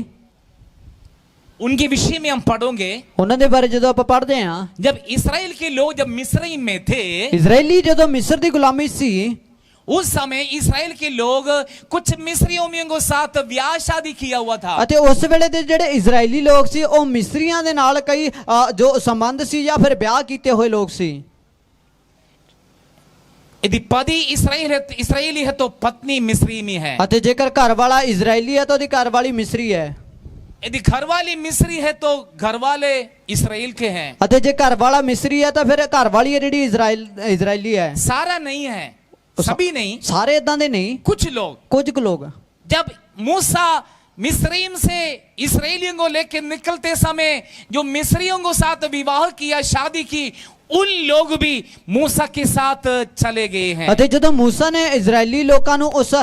उनके विषय में हम पढ़ोगे। ਉਹਨਾਂ ਦੇ ਬਾਰੇ ਜਦੋਂ ਆਪਾਂ ਪੜ੍ਹਦੇ ਹਾਂ, जब इस्राएल के लोग जब मिस्र में थे, ਇਜ਼ਰਾਈਲੀ ਜਦੋਂ ਮਿਸਰ ਦੀ ਗੁਲਾਮੀ ਸੀ, उस समय इस्राएल के लोग कुछ मिस्रियों के साथ ब्याह शादी किया हुआ था। ਅਤੇ ਉਸ ਵੇਲੇ ਦੇ ਜਿਹੜੇ ਇਜ਼ਰਾਈਲੀ ਲੋਕ ਸੀ ਉਹ ਮਿਸਰੀਆਂ ਦੇ ਨਾਲ ਕਈ ਜੋ ਸੰਬੰਧ ਸੀ ਜਾਂ ਫਿਰ ਵਿਆਹ ਕੀਤੇ ਹੋਏ ਲੋਕ ਸੀ। यदि पति इसराइली है तो पत्नी मिस्री में है। ਅਤੇ ਜੇਕਰ ਘਰ ਵਾਲਾ ਇਜ਼ਰਾਈਲੀ ਹੈ ਤਾਂ ਉਹਦੀ ਘਰ ਵਾਲੀ ਮਿਸਰੀ ਹੈ। यदि घरवाली मिस्री है तो घरवाले इसराइल के हैं। ਅਤੇ ਜੇ ਘਰ ਵਾਲਾ ਮਿਸਰੀ ਹੈ ਤਾਂ ਫਿਰ ਘਰ ਵਾਲੀ ਹੈ ਜਿਹੜੀ ਇਜ਼ਰਾਈਲੀ ਹੈ। सारा नहीं है, सभी नहीं, ਸਾਰੇ ਇਦਾਂ ਦੇ ਨਹੀਂ, कुछ लोग। ਕੁਝ ਕੁ ਲੋਕ। जब मूसा मिस्रीम से इसराइलियों को लेकर निकलते समय जो मिस्रियों को साथ विवाह किया, शादी की, उन लोग भी मूसा के साथ चले गए हैं। ਅਤੇ ਜਦੋਂ ਮੂਸਾ ਨੇ ਇਜ਼ਰਾਈਲੀ ਲੋਕਾਂ ਨੂੰ ਉਸ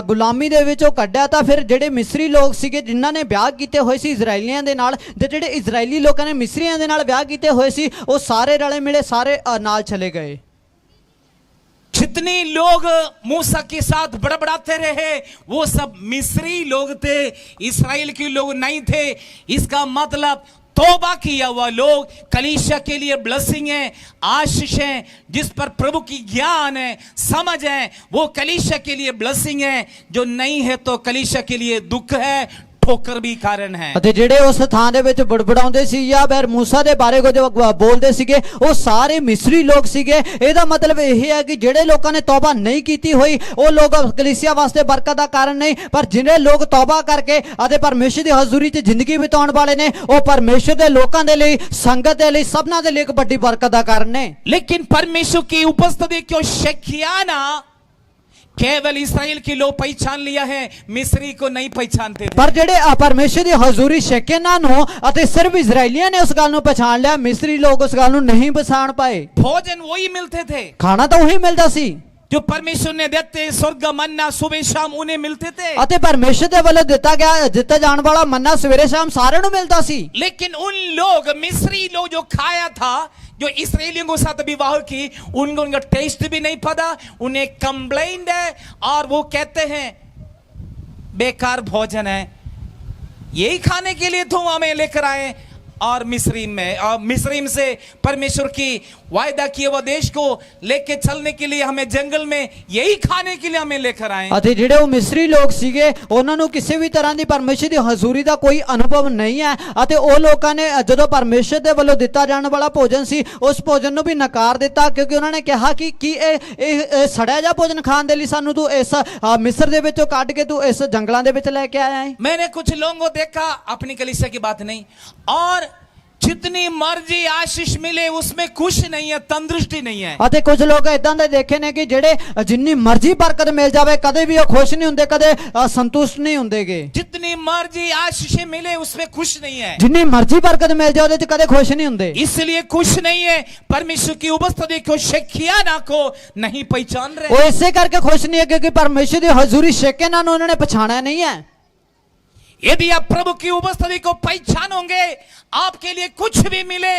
ਗੁਲਾਮੀ ਦੇ ਵਿੱਚੋਂ ਕੱਢਿਆ ਤਾਂ ਫਿਰ ਜਿਹੜੇ ਮਿਸਰੀ ਲੋਕ ਸੀਗੇ ਜਿਨ੍ਹਾਂ ਨੇ ਵਿਆਹ ਕੀਤੇ ਹੋਏ ਸੀ ਇਜ਼ਰਾਈਲੀਆਂ ਦੇ ਨਾਲ, ਤੇ ਜਿਹੜੇ ਇਜ਼ਰਾਈਲੀ ਲੋਕਾਂ ਨੇ ਮਿਸਰੀਆਂ ਦੇ ਨਾਲ ਵਿਆਹ ਕੀਤੇ ਹੋਏ ਸੀ, ਉਹ ਸਾਰੇ ਰਲੇ ਮਿਲੇ ਸਾਰੇ ਨਾਲ ਚਲੇ ਗਏ। जितने लोग मूसा के साथ बड़बड़ाते रहे वो सब मिस्री लोग थे, इस्राएल के लोग नहीं थे। इसका मतलब तौबा किया हुआ लोग कलीसिया के लिए ब्लेसिंग है, आशीष है, जिस पर प्रभु की ज्ञान है, समझ है, वो कलीसिया के लिए ब्लेसिंग है। जो नहीं है तो कलीसिया के लिए दुख है, ठोकर भी कारण है। ਅਤੇ ਜਿਹੜੇ ਉਸ ਥਾਂ ਦੇ ਵਿੱਚ ਬੜਬੜਾਉਂਦੇ ਸੀ ਜਾਂ ਫਿਰ ਮੂਸਾ ਦੇ ਬਾਰੇ ਕੁਝ ਬੋਲਦੇ ਸੀਗੇ ਉਹ ਸਾਰੇ ਮਿਸਰੀ ਲੋਕ ਸੀਗੇ। ਇਹਦਾ ਮਤਲਬ ਇਹ ਹੈ ਕਿ ਜਿਹੜੇ ਲੋਕਾਂ ਨੇ ਤੌਬਾ ਨਹੀਂ ਕੀਤੀ ਹੋਈ ਉਹ ਲੋਕ ਕਲੀਸਿਆ ਵਾਸਤੇ ਬਰਕਤ ਦਾ ਕਾਰਨ ਨਹੀਂ, ਪਰ ਜਿਹੜੇ ਲੋਕ ਤੌਬਾ ਕਰਕੇ ਅਤੇ ਪਰਮੇਸ਼ਰ ਦੀ ਹਜ਼ੂਰੀ 'ਚ ਜ਼ਿੰਦਗੀ ਬਿਤਾਉਣ ਵਾਲੇ ਨੇ ਉਹ ਪਰਮੇਸ਼ਰ ਦੇ ਲੋਕਾਂ ਦੇ ਲਈ, ਸੰਗਤ ਦੇ ਲਈ, ਸਭਨਾਂ ਦੇ ਲਈ ਇੱਕ ਵੱਡੀ ਬਰਕਤ ਦਾ ਕਾਰਨ ਨੇ। लेकिन परमेश्वर की उपस्थिति को शकियाना केवल इस्राएल के लोग पहचान लिया है, मिस्री को नहीं पहचानते थे। ਪਰ ਜਿਹੜੇ ਪਰਮੇਸ਼ਰ ਦੀ ਹਜ਼ੂਰੀ ਸ਼ੇਕੇਨਾ ਨੂੰ ਅਤੇ ਸਿਰਫ ਇਜ਼ਰਾਈਲੀਆਂ ਨੇ ਉਸ ਗੱਲ ਨੂੰ ਪਛਾਣ ਲਿਆ, ਮਿਸਰੀ ਲੋਕ ਉਸ ਗੱਲ ਨੂੰ ਨਹੀਂ ਪਛਾਣ ਪਾਏ। भोजन वही मिलते थे ਖਾਣਾ ਤਾਂ ਉਹੀ ਮਿਲਦਾ ਸੀ जो परमेश्वर ने देते, स्वर्ग मन्ना सुबह शाम उन्हें मिलते थे। ਅਤੇ ਪਰਮੇਸ਼ਰ ਦੇ ਵੱਲੋਂ ਦਿੱਤਾ ਜਾਣ ਵਾਲਾ ਮੰਨਾ ਸਵੇਰੇ ਸ਼ਾਮ ਸਾਰਿਆਂ ਨੂੰ ਮਿਲਦਾ ਸੀ। लेकिन उन लोग मिस्री लोग जो खाया था, जो इसराइलियों के साथ विवाह की, उनको उनका टेस्ट भी नहीं पता, उन्हें कंप्लेंट है और वो कहते हैं बेकार भोजन है, यही खाने के लिए तो हमें लेकर आए। और मिस्रीम से परमेश्वर की वायदा किए हुए देश को लेके चलने के लिए हमें जंगल में यही खाने के लिए हमें लेकर आए। ਅਤੇ ਜਿਹੜੇ ਉਹ ਮਿਸਰੀ ਲੋਕ ਸੀਗੇ ਉਹਨਾਂ ਨੂੰ ਕਿਸੇ ਵੀ ਤਰ੍ਹਾਂ ਦੀ ਪਰਮੇਸ਼ਰ ਦੀ ਹਜ਼ੂਰੀ ਦਾ ਕੋਈ ਅਨੁਭਵ ਨਹੀਂ ਹੈ, ਅਤੇ ਉਹ ਲੋਕਾਂ ਨੇ ਜਦੋਂ ਪਰਮੇਸ਼ਰ ਦੇ ਵੱਲੋਂ ਦਿੱਤਾ ਜਾਣ ਵਾਲਾ ਭੋਜਨ ਸੀ ਉਸ ਭੋਜਨ ਨੂੰ ਵੀ ਨਕਾਰ ਦਿੱਤਾ, ਕਿਉਂਕਿ ਉਹਨਾਂ ਨੇ ਕਿਹਾ ਕਿ ਇਹ ਸੜਿਆ ਜਾ ਭੋਜਨ ਖਾਣ ਦੇ ਲਈ ਸਾਨੂੰ ਤੂੰ ਇਸ ਮਿਸਰ ਦੇ ਵਿੱਚੋਂ ਕੱਢ ਕੇ ਤੂੰ ਇਸ ਜੰਗਲਾਂ ਦੇ ਵਿੱਚ ਲੈ ਕੇ ਆਇਆ ਹੈ। मैंने कुछ लोगों को देखा, अपनी कलीसिया की बात नहीं, और जितनी मर्जी आशीष मिले उसमें खुश नहीं है, तंदुरुस्ती नहीं है। ਅਤੇ ਕੁਝ ਲੋਕ ਇਦਾਂ ਦੇ ਦੇਖੇ ਨੇ ਕਿ ਜਿਹੜੇ ਜਿੰਨੀ ਮਰਜ਼ੀ ਬਰਕਤ ਮਿਲ ਜਾਵੇ ਕਦੇ ਵੀ ਉਹ ਖੁਸ਼ ਨਹੀਂ ਹੁੰਦੇ, ਕਦੇ ਸੰਤੁਸ਼ਟ ਨਹੀਂ ਹੁੰਦੇਗੇ। जितनी मर्जी आशीष मिले उसमें खुश नहीं है, ਜਿੰਨੀ ਮਰਜ਼ੀ ਬਰਕਤ ਮਿਲ ਜਾਵੇ ਉਹਦੇ 'ਚ ਕਦੇ ਖੁਸ਼ ਨਹੀਂ ਹੁੰਦੇ। इसलिए खुश नहीं है, परमेश्वर की उपस्थिति को शकियाना को नहीं पहचान रहे। ਉਹ ਇਸੇ ਕਰਕੇ ਖੁਸ਼ ਨਹੀਂ ਹੈ ਕਿਉਂਕਿ ਪਰਮੇਸ਼ਰ ਦੀ ਹਜ਼ੂਰੀ ਸ਼ੇਕੇਨਾ ਨੂੰ ਉਹਨਾਂ ਨੇ ਪਛਾਣਿਆ ਨਹੀਂ ਹੈ। यदि आप प्रभु की उपस्थिति को पहचानोगे, आपके लिए कुछ भी मिले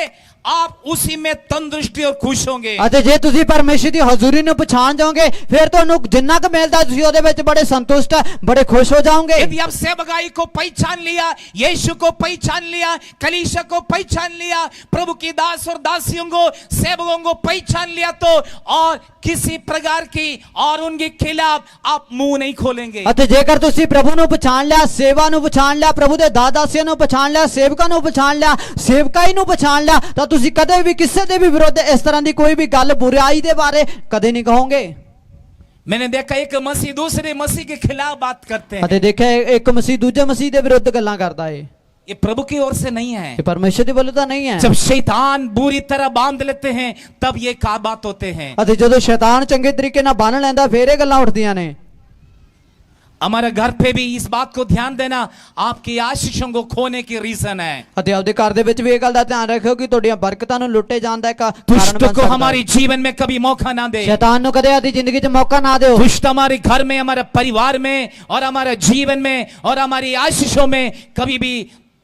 आप उसी में तंदुरुस्ती और खुश होंगे। ਅਤੇ ਜੇ ਤੁਸੀਂ ਪਰਮੇਸ਼ਰ ਦੀ ਹਜ਼ੂਰੀ ਨੂੰ ਪਛਾਣ ਜਾਓਗੇ ਫਿਰ ਤੁਹਾਨੂੰ ਜਿੰਨਾ ਕੁ ਮਿਲਦਾ ਤੁਸੀਂ ਉਹਦੇ ਵਿੱਚ ਬੜੇ ਸੰਤੁਸ਼ਟ ਬੜੇ ਖੁਸ਼ ਹੋ ਜਾਓਗੇ। यदि आप सेवकाई को पहचान लिया, यीशु को पहचान लिया, कलीसिया को पहचान लिया, प्रभु की दास और दासियों को सेवकों को पहचान लिया तो और किसी प्रकार की और उनके खिलाफ आप मुंह नहीं खोलेंगे। ਅਤੇ ਜੇਕਰ ਤੁਸੀਂ ਪ੍ਰਭੂ ਨੂੰ ਪਛਾਣ ਲਿਆ, ਸੇਵਾ ਨੂੰ ਪਛਾਣ ਲਿਆ, ਪ੍ਰਭੂ ਦੇ ਦਾਸ-ਦਾਸੀਆਂ ਨੂੰ ਪਛਾਣ ਲਿਆ, ਸੇਵਕਾਂ ਨੂੰ ਪਛਾਣ ਲਿਆ, ਸੇਵਕਾਈ ਨੂੰ ਪਛਾਣ ਲਿਆ ਤਾਂ ਤੁਸੀਂ ਕਦੇ ਵੀ ਕਿਸੇ ਦੇ ਵੀ ਵਿਰੁੱਧ ਇਸ ਤਰ੍ਹਾਂ ਦੀ ਕੋਈ ਵੀ ਗੱਲ ਬੁਰਾਈ ਦੇ ਬਾਰੇ ਕਦੇ ਨਹੀਂ ਕਹੋਗੇ। मैंने देखा एक मसीह दूसरे मसीह के खिलाफ बात करते हैं। ਅਤੇ ਦੇਖਿਆ ਇੱਕ ਮਸੀਹ ਦੂਜੇ ਮਸੀਹ ਦੇ ਵਿਰੁੱਧ ਗੱਲਾਂ ਕਰਦਾ ਏ। ये प्रभु की ओर से नहीं है। ਇਹ ਪਰਮੇਸ਼ਰ ਦੀ ਵੱਲੋਂ ਤਾਂ ਨਹੀਂ ਹੈ। जब शैतान बुरी तरह बांध लेते हैं तब ये का बात होते हैं। ਅਤੇ ਜਦੋਂ ਸ਼ੈਤਾਨ ਚੰਗੇ ਤਰੀਕੇ ਨਾਲ ਬੰਨ ਲੈਂਦਾ ਫਿਰ ਇਹ ਗੱਲਾਂ ਉੱਠਦੀਆਂ ਨੇ। हमारे घर पे भी इस बात को ध्यान देना आपकी आशीषों को खोने की रीजन है। ਅਤੇ ਆਪਦੇ ਘਰ ਦੇ ਵਿੱਚ ਵੀ ਇਹ ਗੱਲ ਦਾ ਧਿਆਨ ਰੱਖਿਓ ਕਿ ਤੁਹਾਡੀਆਂ ਬਰਕਤਾਂ ਨੂੰ ਲੁੱਟੇ ਜਾਣ ਦਾ ਇੱਕ ਕਾਰਨ दुष्ट ਬਣ को ਸਕਦਾ हमारी ਹੈ। जीवन में कभी मौका ना दे। शैतान ਨੂੰ ਕਦੇ ਆਦੀ ਜ਼ਿੰਦਗੀ 'ਚ ਮੌਕਾ ਨਾ ਦਿਓ। दुष्ट हमारे घर में, हमारे परिवार में और हमारे जीवन में और हमारी आशीषों में कभी भी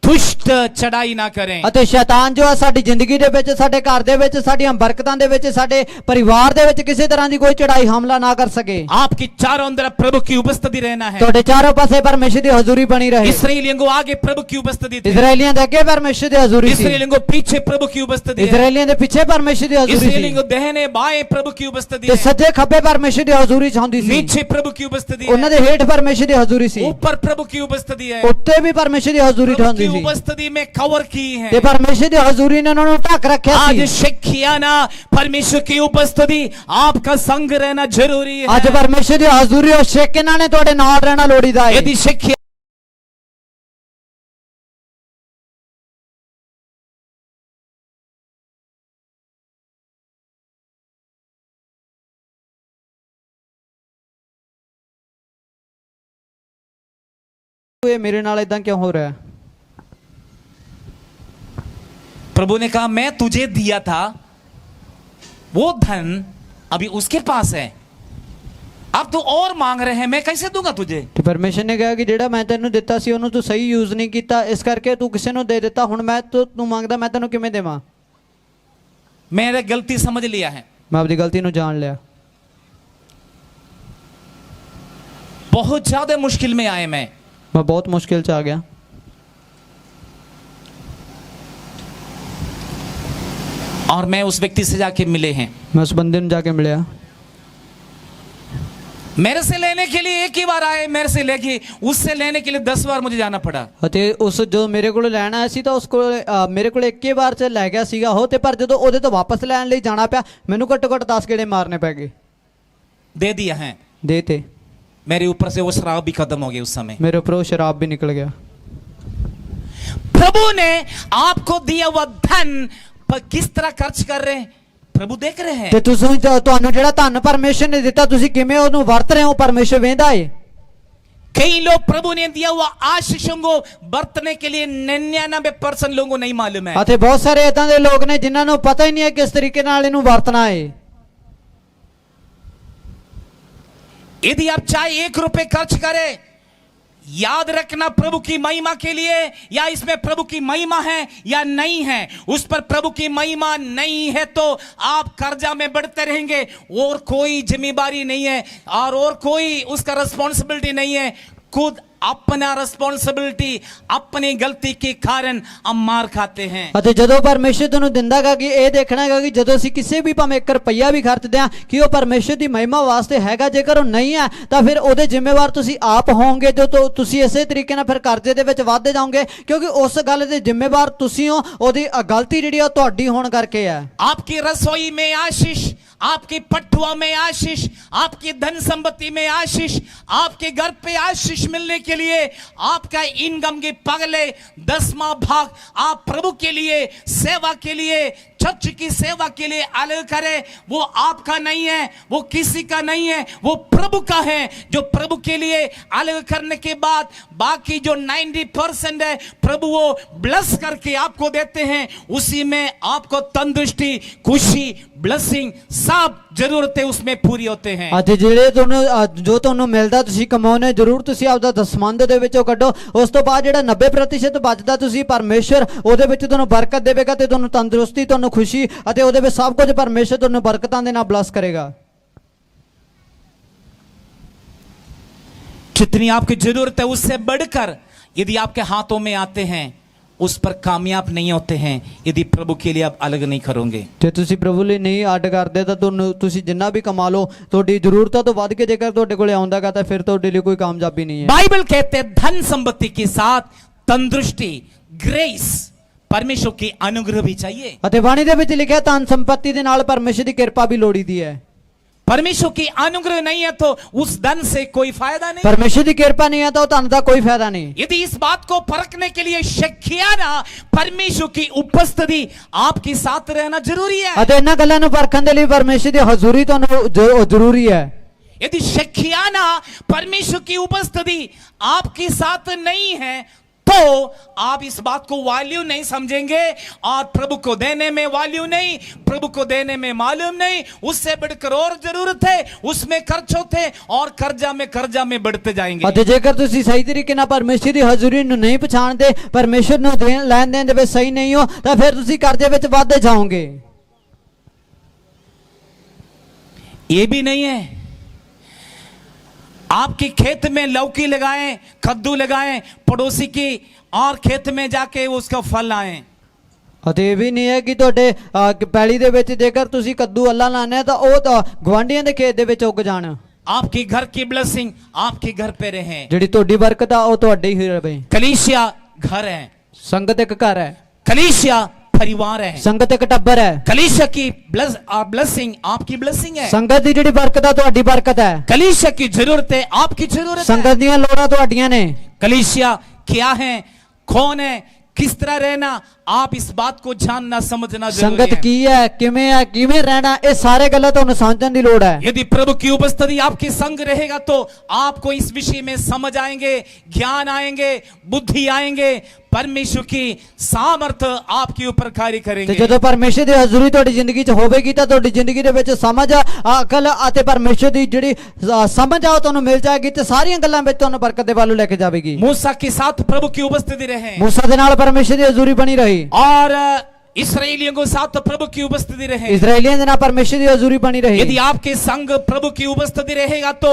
दुष्ट चढ़ाई ना करें। ਅਤੇ ਸ਼ੈਤਾਨ ਜੋ ਹੈ ਸਾਡੀ ਜ਼ਿੰਦਗੀ ਦੇ ਵਿੱਚ, ਸਾਡੇ ਘਰ ਦੇ ਵਿੱਚ, ਸਾਡੀਆਂ ਬਰਕਤਾਂ ਦੇ ਵਿੱਚ, ਸਾਡੇ ਪਰਿਵਾਰ ਦੇ ਵਿੱਚ ਕਿਸੇ ਤਰ੍ਹਾਂ ਦੀ ਕੋਈ ਚੜਾਈ ਹਮਲਾ ਨਾ ਕਰ ਸਕੇ। आपकी चारों अंदर प्रभु की उपस्थिति रहना है। ਤੁਹਾਡੇ ਚਾਰੋਂ ਪਾਸੇ ਪਰਮੇਸ਼ਰ ਦੀ ਹਜ਼ੂਰੀ ਬਣੀ ਰਹੇ। इसराइलियों को आगे प्रभु की उपस्थिति थी, ਇਜ਼ਰਾਈਲੀਆਂ ਦੇ ਅੱਗੇ ਪਰਮੇਸ਼ਰ ਦੀ ਹਜ਼ੂਰੀ ਸੀ, इसराइलियों को पीछे प्रभु की उपस्थिति है, ਇਜ਼ਰਾਈਲੀਆਂ ਦੇ ਪਿੱਛੇ ਪਰਮੇਸ਼ਰ ਦੀ ਹਜ਼ੂਰੀ इसराइलियों ਸੀ को दाहिने बाएं प्रभु की उपस्थिति ਤੇ है, ਸੱਜੇ ਖੱਬੇ ਪਰਮੇਸ਼ਰ ਦੀ ਹਜ਼ੂਰੀ ਚਾਹੁੰਦੀ ਸੀ। नीचे प्रभु की उपस्थिति ਉਹਨਾਂ है, ਦੇ ਹੇਠ ਪਰਮੇਸ਼ਰ ਦੀ ਹਜ਼ੂਰੀ ਸੀ, ऊपर प्रभु की उपस्थिति है। ਉੱਤੇ ਵੀ ਪਰਮੇਸ਼ਰ ਦੀ ਹਜ਼ੂਰੀ प्रभु की ਚਾਹੁੰਦੀ ਸੀ उपस्थिति में कवर की है। ਤੇ ਪਰਮੇਸ਼ਰ ਦੀ ਹਜ਼ੂਰੀ ਨੇ ਉਹਨਾਂ ਨੂੰ ਢੱਕ ਰੱਖਿਆ आज ਸੀ। शिखियाना परमेश्वर की उपस्थिति आपका संग रहना जरूरी है। ਅੱਜ ਪਰਮੇਸ਼ਰ ਦੀ ਹਜ਼ੂਰੀ ਉਹ ਛੇਕ ਇਹਨਾਂ ਨੇ ਤੁਹਾਡੇ ਨਾਲ ਰਹਿਣਾ ਲੋੜੀਦਾ ਹੈ। यदि शिखिया ਇਹ ਮੇਰੇ ਨਾਲ ਇਦਾਂ ਕਿਉਂ ਹੋ ਰਿਹਾ ਹੈ? प्रभु ने कहा मैं तुझे दिया था, वो धन अभी उसके पास है, अब तू और मांग रहे हैं, मैं कैसे दूंगा तुझे। ਤੇ ਪਰਮੇਸ਼ਰ ਨੇ ਕਿਹਾ ਕਿ ਜਿਹੜਾ ਮੈਂ ਤੈਨੂੰ ਦਿੱਤਾ ਸੀ ਉਹਨੂੰ ਤੂੰ ਸਹੀ ਯੂਜ਼ ਨਹੀਂ ਕੀਤਾ, ਇਸ ਕਰਕੇ ਤੂੰ ਕਿਸੇ ਨੂੰ ਦੇ ਦਿੱਤਾ, ਹੁਣ ਮੈਂ ਤੂੰ ਮੰਗਦਾ ਮੈਂ ਤੈਨੂੰ ਕਿਵੇਂ ਦੇਵਾਂ। मैंने गलती समझ लिया है, ਮੈਂ ਆਪਣੀ ਗਲਤੀ ਨੂੰ ਜਾਣ ਲਿਆ। बहुत ज्यादा मुश्किल में आए मैं ਬਹੁਤ ਮੁਸ਼ਕਿਲ ਚ ਆ ਗਿਆ। और मैं उस व्यक्ति से जाके मिले हैं, ਮੈਂ ਉਸ ਬੰਦੇ ਨੂੰ ਜਾ ਕੇ ਮਿਲਿਆ। मेरे से लेने के लिए एक ही बार आए, मेरे से लेके उससे लेने के लिए 10 बार मुझे जाना पड़ा। ਅਤੇ ਉਸ ਜੋ ਮੇਰੇ ਕੋਲ ਲੈਣ ਆਇਆ ਸੀ ਤਾਂ ਉਸ ਕੋਲ ਮੇਰੇ ਕੋਲ ਇੱਕੇ ਵਾਰ ਚ ਲੈ ਗਿਆ ਸੀਗਾ ਉਹ, ਤੇ ਪਰ ਜਦੋਂ ਉਹਦੇ ਤੋਂ ਵਾਪਸ ਲੈਣ ਲਈ ਜਾਣਾ ਪਿਆ ਮੈਨੂੰ ਘੱਟੋ ਘੱਟ 10 ਗੇੜੇ ਮਾਰਨੇ ਪੈ ਗਏ। दे दिया है, ਦੇ ਤੇ मेरे ऊपर से वो शराब भी खत्म हो गई उस समय। ਮੇਰੇ ਉੱਪਰੋਂ ਸ਼ਰਾਬ ਵੀ ਨਿਕਲ ਗਿਆ। प्रभु ने आपको दिया हुआ धन पर किस तरह खर्च कर रहे हैं प्रभु देख रहे हैं। ਤੇ ਤੁਸੀਂ ਤੁਹਾਨੂੰ ਜਿਹੜਾ ਧਨ ਪਰਮੇਸ਼ਰ ਨੇ ਦਿੱਤਾ ਤੁਸੀਂ ਕਿਵੇਂ ਉਹਨੂੰ ਵਰਤ ਰਹੇ ਹੋ ਪਰਮੇਸ਼ਰ ਵੇਂਦਾ ਏ। कई लोग प्रभु ने दिया हुआ आशीषों को बरतने के लिए 99% लोगों को नहीं मालूम है। ਅਤੇ ਬਹੁਤ ਸਾਰੇ ਇਦਾਂ ਦੇ ਲੋਕ ਨੇ ਜਿਨ੍ਹਾਂ ਨੂੰ ਪਤਾ ਹੀ ਨਹੀਂ ਹੈ ਕਿਸ ਤਰੀਕੇ ਨਾਲ ਇਹਨੂੰ ਵਰਤਣਾ ਏ। यदि आप चाहे 1 रुपए खर्च करें, याद रखना प्रभु की महिमा के लिए, या इसमें प्रभु की महिमा है या नहीं है, उस पर प्रभु की महिमा नहीं है तो आप कर्जा में बढ़ते रहेंगे, और कोई जिम्मेदारी नहीं है और कोई उसका रिस्पॉन्सिबिलिटी नहीं है। खुद अपना रिस्पॉन्सिबिलिटी, अपनी गलती के कारण हम मार खाते हैं। ਅਤੇ ਜਦੋਂ ਪਰਮੇਸ਼ਰ ਤੁਹਾਨੂੰ ਦਿੰਦਾਗਾ ਕਿ ਇਹ ਦੇਖਣਾ ਹੈਗਾ ਕਿ ਜਦੋਂ ਅਸੀਂ ਕਿਸੇ ਵੀ ਭਾਵੇਂ 1 ਰੁਪਈਆ ਵੀ ਖਰਚਦੇ ਆ ਕਿ ਉਹ ਪਰਮੇਸ਼ਰ ਦੀ ਮਹਿਮਾ ਵਾਸਤੇ ਹੈਗਾ, ਜੇਕਰ ਉਹ ਨਹੀਂ ਹੈ ਤਾਂ ਫਿਰ ਉਹਦੇ ਜ਼ਿੰਮੇਵਾਰ ਤੁਸੀਂ ਆਪ ਹੋਵੋਗੇ। ਜੋ ਤੁਸੀਂ ਇਸੇ ਤਰੀਕੇ ਨਾਲ ਫਿਰ ਕਰਜ਼ੇ ਦੇ ਵਿੱਚ ਵੱਧਦੇ ਜਾਓਗੇ ਕਿਉਂਕਿ ਉਸ ਗੱਲ ਦੇ ਜ਼ਿੰਮੇਵਾਰ ਤੁਸੀਂ ਹੋ, ਉਹਦੀ ਗਲਤੀ ਜਿਹੜੀ ਉਹ ਤੁਹਾਡੀ ਹੋਣ ਕਰਕੇ ਹੈ। आपकी रसोई में आशीष, आपकी पटुआ में आशीष, आपकी धन संपत्ति में आशीष, आपके घर पे आशीष मिलने के लिए आपका इनकम के पगले 10वां भाग आप प्रभु के लिए, सेवा के लिए, चर्च की सेवा के लिए अलग करे, वो आपका नहीं है, वो किसी का नहीं है, वो प्रभु का है। जो प्रभु के लिए अलग करने के बाद बाकी जो 90% है प्रभु वो ब्लेस करके आपको देते हैं, उसी में आपको तंदुरुस्ती, खुशी, ब्लेसिंग सब जरूरतें उसमें पूरी होते हैं। ਅਤੇ ਜਿਹੜੇ ਤੁਹਾਨੂੰ ਜੋ ਤੁਹਾਨੂੰ ਮਿਲਦਾ ਤੁਸੀਂ ਕਮਾਉਨੇ, ਜ਼ਰੂਰ ਤੁਸੀਂ ਆਪਦਾ ਦਸਮੰਦ ਦੇ ਵਿੱਚੋਂ ਕੱਢੋ। ਉਸ ਤੋਂ ਬਾਅਦ ਜਿਹੜਾ 90% ਬਚਦਾ ਤੁਸੀਂ ਪਰਮੇਸ਼ਰ ਉਹਦੇ ਵਿੱਚ ਤੁਹਾਨੂੰ ਬਰਕਤ ਦੇਵੇਗਾ ਤੇ ਤੁਹਾਨੂੰ ਤੰਦਰੁਸਤੀ, ਤੁਹਾਨੂੰ ਖੁਸ਼ੀ ਅਤੇ ਉਹਦੇ ਵਿੱਚ ਸਭ ਕੁਝ ਪਰਮੇਸ਼ਰ ਤੁਹਾਨੂੰ ਬਰਕਤਾਂ ਦੇ ਨਾਲ ਬਲੈਸ ਕਰੇਗਾ। जितनी आपकी जरूरत है उससे बढ़कर यदि आपके हाथों में आते हैं उस पर कामयाब नहीं होते हैं यदि प्रभु के लिए आप अलग नहीं करोगे। ਤੇ ਤੁਸੀਂ ਪ੍ਰਭੂ ਲਈ ਨਹੀਂ ਅੱਡ ਕਰਦੇ ਤਾਂ ਤੁਹਾਨੂੰ ਤੁਸੀਂ ਜਿੰਨਾ ਵੀ ਕਮਾ ਲਓ ਤੁਹਾਡੀ ਜ਼ਰੂਰਤਾਂ ਤੋਂ ਵੱਧ ਕੇ ਜੇਕਰ ਤੁਹਾਡੇ ਕੋਲੇ ਆਉਂਦਾਗਾ ਤਾਂ ਫਿਰ ਤੁਹਾਡੇ ਲਈ ਕੋਈ ਕਾਮਯਾਬੀ ਨਹੀਂ ਹੈ। बाइबल कहते हैं धन संपत्ति के साथ तंदुरुस्ती, ग्रेस, परमेश्वर की अनुग्रह भी चाहिए। ਅਤੇ ਬਾਣੀ ਦੇ ਵਿੱਚ ਲਿਖਿਆ ਧਨ ਸੰਪत्ति ਦੇ ਨਾਲ ਪਰਮੇਸ਼ਰ ਦੀ ਕਿਰਪਾ ਵੀ ਲੋੜੀਦੀ ਹੈ। परमेश्वर की अनुग्रह नहीं है तो उस धन से कोई फायदा नहीं। ਪਰਮੇਸ਼ਰ ਦੀ ਕਿਰਪਾ ਨਹੀਂ ਹੈ ਤਾਂ ਉਹ ਧਨ ਦਾ ਕੋਈ ਫਾਇਦਾ ਨਹੀਂ। यदि इस बात को परखने के लिए शकीना परमेश्वर की उपस्थिति आपके साथ रहना जरूरी है। ਅਤੇ ਇਹਨਾਂ ਗੱਲਾਂ ਨੂੰ ਪਰਖਣ ਦੇ ਲਈ परमेश्वर ਦੀ ਹਜ਼ੂਰੀ ਤੁਹਾਨੂੰ ਜ਼ਰੂਰੀ ਹੈ। यदि शकीना परमेश्वर की उपस्थिति आपके साथ नहीं है तो आप इस बात को वैल्यू नहीं समझेंगे और प्रभु को देने में वैल्यू नहीं, प्रभु को देने में मालूम नहीं, उससे बढ़कर और जरूरत है, उसमें खर्च होते और कर्जा में बढ़ते जाएंगे। ਅਤੇ ਜੇਕਰ ਤੁਸੀਂ ਸਹੀ ਤਰੀਕੇ ਨਾਲ ਪਰਮੇਸ਼ਰ ਦੀ ਹਜ਼ੂਰੀ ਨੂੰ ਨਹੀਂ ਪਛਾਣਦੇ, ਪਰਮੇਸ਼ਰ ਨੂੰ ਲੈਣ ਦੇਣ ਦੇ ਵਿੱਚ ਸਹੀ ਨਹੀਂ ਹੋ ਤਾਂ ਫਿਰ ਤੁਸੀਂ ਕਰਜ਼ੇ ਵਿੱਚ ਵੱਧਦੇ ਜਾਓਗੇ। ये भी नहीं है आपके खेत में लौकी लगाएं, कद्दू लगाएं, पड़ोसी की और खेत में जाके उसका फल आए। ਅਤੇ ਇਹ ਵੀ ਨਹੀਂ ਹੈ ਕਿ ਤੁਹਾਡੇ ਪੈਲੀ ਦੇ ਵਿੱਚ ਜੇਕਰ ਤੁਸੀਂ ਕੱਦੂ ਅੱਲਾ ਲਾਣੇ ਤਾਂ ਉਹ ਤਾਂ ਗਵਾਂਢੀਆਂ ਦੇ ਖੇਤ ਦੇ ਵਿੱਚ ਉੱਗ ਜਾਣ। आपके घर की ब्लेसिंग आपके घर पे रहे। ਜਿਹੜੀ ਤੁਹਾਡੀ ਬਰਕਤ ਆ ਉਹ ਤੁਹਾਡੀ ਹੀ ਰਹੇ। कलीसिया घर है, ਸੰਗਤ ਇੱਕ ਘਰ ਹੈ, कलीसिया परिवार है, ਸੰਗਤ ਇੱਕ ਟੱਬਰ ਹੈ। कलीसिया की ब्लेसिंग आपकी ब्लेसिंग है, ਸੰਗਤ ਦੀ ਜਿਹੜੀ ਬਰਕਤ ਆ ਤੁਹਾਡੀ ਬਰਕਤ ਹੈ। कलीसिया की जरूरत है आपकी जरूरत है। ਸੰਗਤ ਦੀਆਂ ਲੋੜਾਂ ਤੁਹਾਡੀਆਂ ਨੇ। कलीसिया क्या है, कौन है, किस तरह रहना, आप इस बात को जानना समझना जरूरी ਸੰਗਤ है। ਕੀ ਹੈ, ਕਿਵੇਂ ਹੈ, ਕਿਵੇਂ ਰਹਿਣਾ, ਇਹ ਸਾਰੇ ਗੱਲਾਂ ਤੁਹਾਨੂੰ ਸਮਝਣ ਦੀ ਲੋੜ ਹੈ। यदि प्रभु की उपस्थिति आपके संग रहेगा तो आपको इस विषय में समझ आएंगे, ज्ञान आएंगे, बुद्धि आएंगे, परमेश्वर की सामर्थ आपके ऊपर कार्य ਤੇ करेंगे। ਜਦੋਂ ਪਰਮੇਸ਼ਰ ਦੀ ਹਜ਼ੂਰੀ ਤੁਹਾਡੀ ਜ਼ਿੰਦਗੀ 'ਚ ਹੋਵੇਗੀ ਤਾਂ ਤੁਹਾਡੀ ਜ਼ਿੰਦਗੀ ਦੇ ਵਿੱਚ ਸਮਝ, ਅਕਲ ਅਤੇ ਪਰਮੇਸ਼ਰ ਦੀ ਜਿਹੜੀ ਸਮਝ ਆ ਉਹ ਤੁਹਾਨੂੰ ਮਿਲ ਜਾਏਗੀ ਤੇ ਸਾਰੀਆਂ ਗੱਲਾਂ ਵਿੱਚ ਤੁਹਾਨੂੰ ਬਰਕਤ ਦੇ ਵੱਲ ਲੈ ਕੇ ਜਾਵੇਗੀ। मूसा के साथ प्रभु की उपस्थिति रहे मूसा ਦੇ ਨਾਲ ਪਰਮੇਸ਼ਰ ਦੀ ਹਜ਼ੂਰੀ ਬਣੀ ਰਹੀ। और इसराइलियों के साथ प्रभु की उपस्थिति रहे। इजराइलियों ਦੇ ਨਾਲ ਪਰਮੇਸ਼ਰ ਦੀ ਹਜ਼ੂਰੀ ਬਣੀ ਰਹੀ। यदि आपके संग प्रभु की उपस्थिति रहेगा तो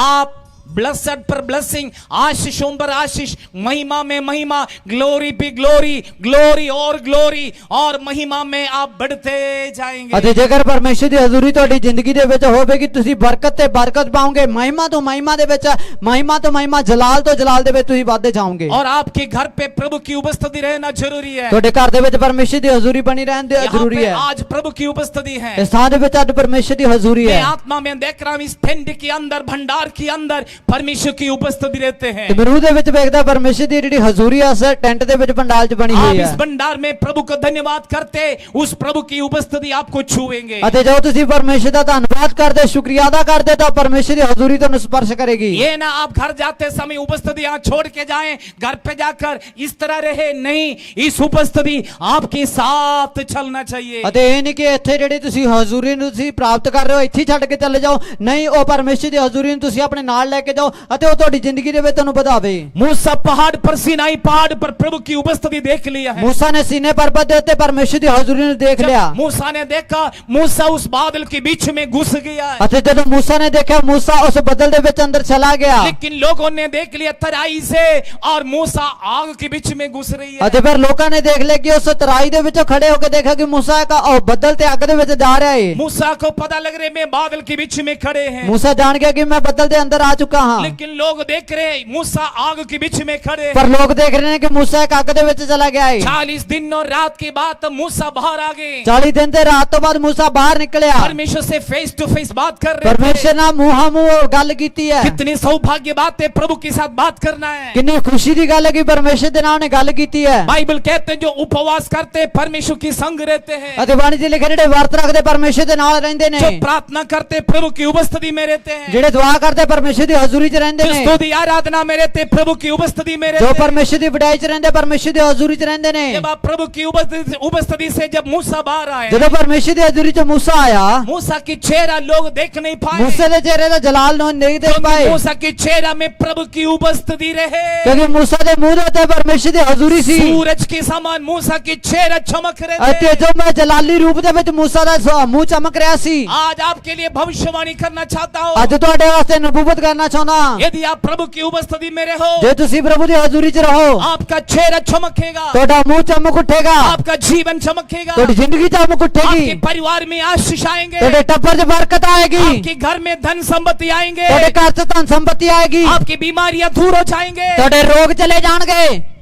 आप ब्लेसड पर ब्लेसिंग, आशीषों पर आशीष, महिमा में महिमा, ग्लोरी पे ग्लोरी, ग्लोरी और महिमा में आप बढ़ते जाएंगे। ਅਤੇ ਜੇਕਰ ਪਰਮੇਸ਼ਰ ਦੀ ਹਜ਼ੂਰੀ ਤੁਹਾਡੀ ਜ਼ਿੰਦਗੀ ਦੇ ਵਿੱਚ ਹੋਵੇਗੀ ਤੁਸੀਂ ਬਰਕਤ ਤੇ ਬਰਕਤ ਪਾਓਗੇ, ਮਹਿਮਾ ਤੋਂ ਮਹਿਮਾ ਦੇ ਵਿੱਚ, ਮਹਿਮਾ ਤੋਂ ਮਹਿਮਾ, ਜਲਾਲ ਤੋਂ ਜਲਾਲ ਦੇ ਵਿੱਚ ਤੁਸੀਂ ਵੱਧਦੇ ਜਾਓਗੇ। और आपके घर पे प्रभु की उपस्थिति रहना जरूरी है। ਤੁਹਾਡੇ ਘਰ ਦੇ ਵਿੱਚ ਪਰਮੇਸ਼ਰ ਦੀ ਹਜ਼ੂਰੀ ਬਣੀ ਰਹਿਣ ਦੀ यहाँ ਜ਼ਰੂਰੀ पे ਹੈ। आज प्रभु की उपस्थिति है। ਇਸ ਥਾਂ ਦੇ ਵਿੱਚ ਅੱਜ ਪਰਮੇਸ਼ਰ ਦੀ ਹਜ਼ੂਰੀ मैं ਹੈ। आत्मा में देख रहा हूं इस टेंट के अंदर, भंडार के अंदर परमेश्वर की उपस्थिति रहते हैं। ਤੇ ਮਰੂ ਦੇ ਵਿੱਚ ਵੇਖਦਾ ਪਰਮੇਸ਼ਰ ਦੀ ਜਿਹੜੀ ਹਜ਼ੂਰੀ ਆ ਅਸਰ ਟੈਂਟ ਦੇ ਵਿੱਚ ਪੰਡਾਲ 'ਚ ਬਣੀ आप ਹੋਈ इस ਹੈ। भंडार में प्रभु को धन्यवाद करते, उस प्रभु की उपस्थिति आपको छुएंगे। ਅਤੇ ਜਦੋਂ ਤੁਸੀਂ ਪਰਮੇਸ਼ਰ ਦਾ ਧੰਨਵਾਦ ਕਰਦੇ, ਸ਼ੁਕਰੀਆ ਅਦਾ ਕਰਦੇ ਤਾਂ ਪਰਮੇਸ਼ਰ ਦੀ ਹਜ਼ੂਰੀ ਤੁਹਾਨੂੰ ਸਪਰਸ਼ ਕਰੇਗੀ। ये ना आप घर जाते समय उपस्थिति यहाँ छोड़ के जाएं, घर पे जाकर इस तरह रहे, नहीं, इस उपस्थिति आपके साथ चलना चाहिए। ਅਤੇ ਇਹ ਨਹੀਂ ਕਿ ਇੱਥੇ ਜਿਹੜੀ ਤੁਸੀਂ ਹਜ਼ੂਰੀ ਨੂੰ ਤੁਸੀਂ ਪ੍ਰਾਪਤ ਕਰ ਰਹੇ ਹੋ ਇੱਥੇ ਛੱਡ ਕੇ ਚੱਲੇ ਜਾਓ, ਨਹੀਂ, ਉਹ ਪਰਮੇਸ਼ਰ ਦੀ ਹਜ਼ੂਰੀ ਨੂੰ ਤੁਸੀਂ ਆਪਣੇ ਨਾਲ ਲੈ ਕੇ ਜਾਓ ਅਤੇ ਉਹ ਤੁਹਾਡੀ ਜ਼ਿੰਦਗੀ ਦੇ ਵਿੱਚ ਤੁਹਾਨੂੰ ਵਧਾਵੇ। मूसा पहाड़ पर, सिनाई पहाड़ पर प्रभु की उपस्थिति देख लिया है। मूसा ने सीने पर्वत ਦੇ ਉੱਤੇ ਪਰਮੇਸ਼ਰ ਦੀ ਹਜ਼ੂਰੀ ਨੂੰ ਦੇਖ ਲਿਆ। जब मूसा ने देखा, मूसा उस बादल के बीच में घुस गया है। ਅਤੇ ਜਦੋਂ मूसा ਨੇ ਦੇਖਿਆ मूसा ਉਸ ਬੱਦਲ ਦੇ ਵਿੱਚ ਅੰਦਰ ਚਲਾ ਗਿਆ। लेकिन लोगों ने देख लिया तराई से और मूसा आग के बीच में घुस रही है। ਅਤੇ ਫਿਰ ਲੋਕਾਂ ਨੇ ਦੇਖ ਲਿਆ ਕਿ ਉਸ ਤਰਾਈ ਦੇ ਵਿੱਚੋਂ ਖੜੇ ਹੋ ਕੇ ਦੇਖਿਆ ਕਿ मूसा ਇੱਕ ਉਹ ਬੱਦਲ ਤੇ ਅੱਗ ਦੇ ਵਿੱਚ ਜਾ ਰਿਹਾ ਹੈ। मूसा को पता लग रहा है मैं बादल के बीच में खड़े हैं। मूसा ਜਾਣ ਗਿਆ ਕਿ ਮੈਂ ਬੱਦਲ ਦੇ ਅੰਦਰ ਆ ਚੁੱਕਾ कहाँ? लेकिन लोग देख रहे हैं मूसा आग के बीच में खड़े हैं। पर लोग देख रहे हैं कि मूसा एक अग दे विच चला गया है। 40 दिन और रात के बाद मूसा बाहर आ गए। 40 दिन ते रात तो बाद मूसा बाहर निकलिया। परमेश्वर से फेस टू फेस बात कर रहे थे। परमेश्वर नाल मुंह मुंह गल कीती है। कितनी सौभाग्य बात है प्रभु के साथ बात करना है। कितनी खुशी की गल है कि परमेश्वर दे नाल ने गल कीती है। बाइबल कहते हैं जो उपवास करते हैं परमेश्वर की संग रहते हैं। अते बाणी च लिखे जेडे व्रत रखदे परमेश्वर दे नाल रहंदे ने। जो प्रार्थना करते प्रभु की उपस्थिति में रहते हैं। जेडे दुआ करते परमेश्वर दी हजूरी च रहंदे जो ने। स्तुति आराधना में रहते प्रभु की उपस्थिति में रहते जो हैं। परमेश्वर दी बड़ाई च रहंदे परमेश्वर दी हजूरी च रहंदे ने। जब आप प्रभु की उपस्थिति से जब मूसा बाहर आए, जदों परमेश्वर दी हजूरी च मूसा आया, मूसा की चेहरा लोग देख नहीं पाए। मूसा दे चेहरे दा जलाल नहीं देख क्योंकि पाए। मूसा की चेहरा में प्रभु की उपस्थिति रहे। क्योंकि मूसा दे मुंह दे उत्ते परमेश्वर दी हजूरी सी। सूरज के समान मूसा की चेहरा चमक रहे थे। अते जो मैं जलाली रूप दे विच मूसा दा मुंह चमक रहा सी। आज आपके लिए भविष्यवाणी करना चाहता हूँ। अज तुहाडे वास्ते नबूवत करना चाहुंदा। यदि आप प्रभु की उपस्थिति में रहो, जे तुसीं प्रभु दी हजूरी च रहो, आपका चेहरा चमकेगा, तुहाडा मुंह चमक उठेगा, आपका जीवन चमकेगा, तुहाडी जिंदगी चमक आपके उठेगी, परिवार में आशीष आएंगे, तुहाडे टब्बर च बरकत आएगी, आपके घर में धन संपत्ति आएंगे, तुहाडे घर च धन संपत्ति आएगी, आपकी बीमारियां दूर हो जाएंगे। तुहाडे रोग चले जाणगे।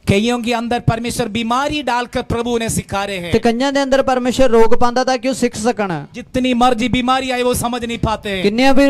कईयों के अंदर परमेश्वर बीमारी डालकर प्रभु ने सिखा रहे ते हैं। कईयां दे अंदर परमेश्वर रोग पांदा तां कि ओह सिख सकण। जितनी मर्जी बीमारी आए वो समझ नहीं पाते हैं। किन्ने भी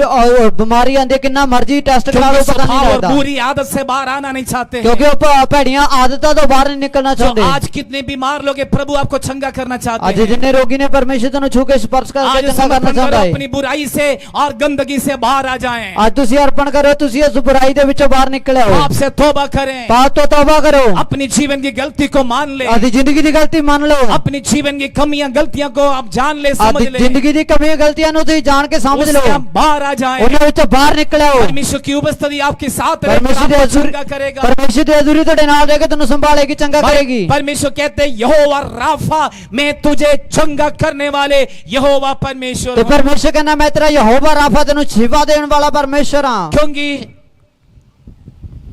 बीमारी आंदी किन्ना मर्जी टेस्ट करा लो क्योंकि पता नहीं स्वभाव और लगदा। बुरी आदत से बाहर आना नहीं चाहते हैं। क्योंकि ओह भैड़ियां आदतां तो बाहर नहीं निकलना जो चाहते। आज कितने बीमार लोग हैं, प्रभु आपको चंगा करना चाहते आज हैं। जिन्ने रोगी ने परमेश्वर तन्नू छू के स्पर्श करके आज चंगा करना समर्पण करो, चाहता है। अपनी बुराई से और गंदगी से बाहर आ जाएं। आज तुसी अर्पण करो, तुसी इस बुराई दे विचों बाहर निकले हो। पाप से तौबा करें, पाप तो तौबा करो, अपनी जीवन की गलती को मान ले, आदि जिंदगी दी गलती मान लो, अपनी जीवन की कमियां गलतियां को आप जान ले, समझ आदि ले, जिंदगी दी कमियां गलतियां नु तुसी जान के समझ लो, उससे आप बाहर आ जाएं। उन्हें विचों बाहर निकले हो। परमेश्वर की उपस्थिति आपके साथ रहेगी, परमेश्वर दी आपको हजूरी चंगा करेगा। परमेश्वर दी हजूरी तुहाडे नाल रहेगी, तन्नू संभालेगी, चंगा करेगी। परमेश्वर कहते हैं यहोवा राफा, मैं तुझे चंगा करने वाले यहोवा परमेश्वर ते हूं। परमेश्वर कहना मैं तेरा यहोवा राफा तन्नू शिफा देने वाला परमेश्वर हां। क्योंकि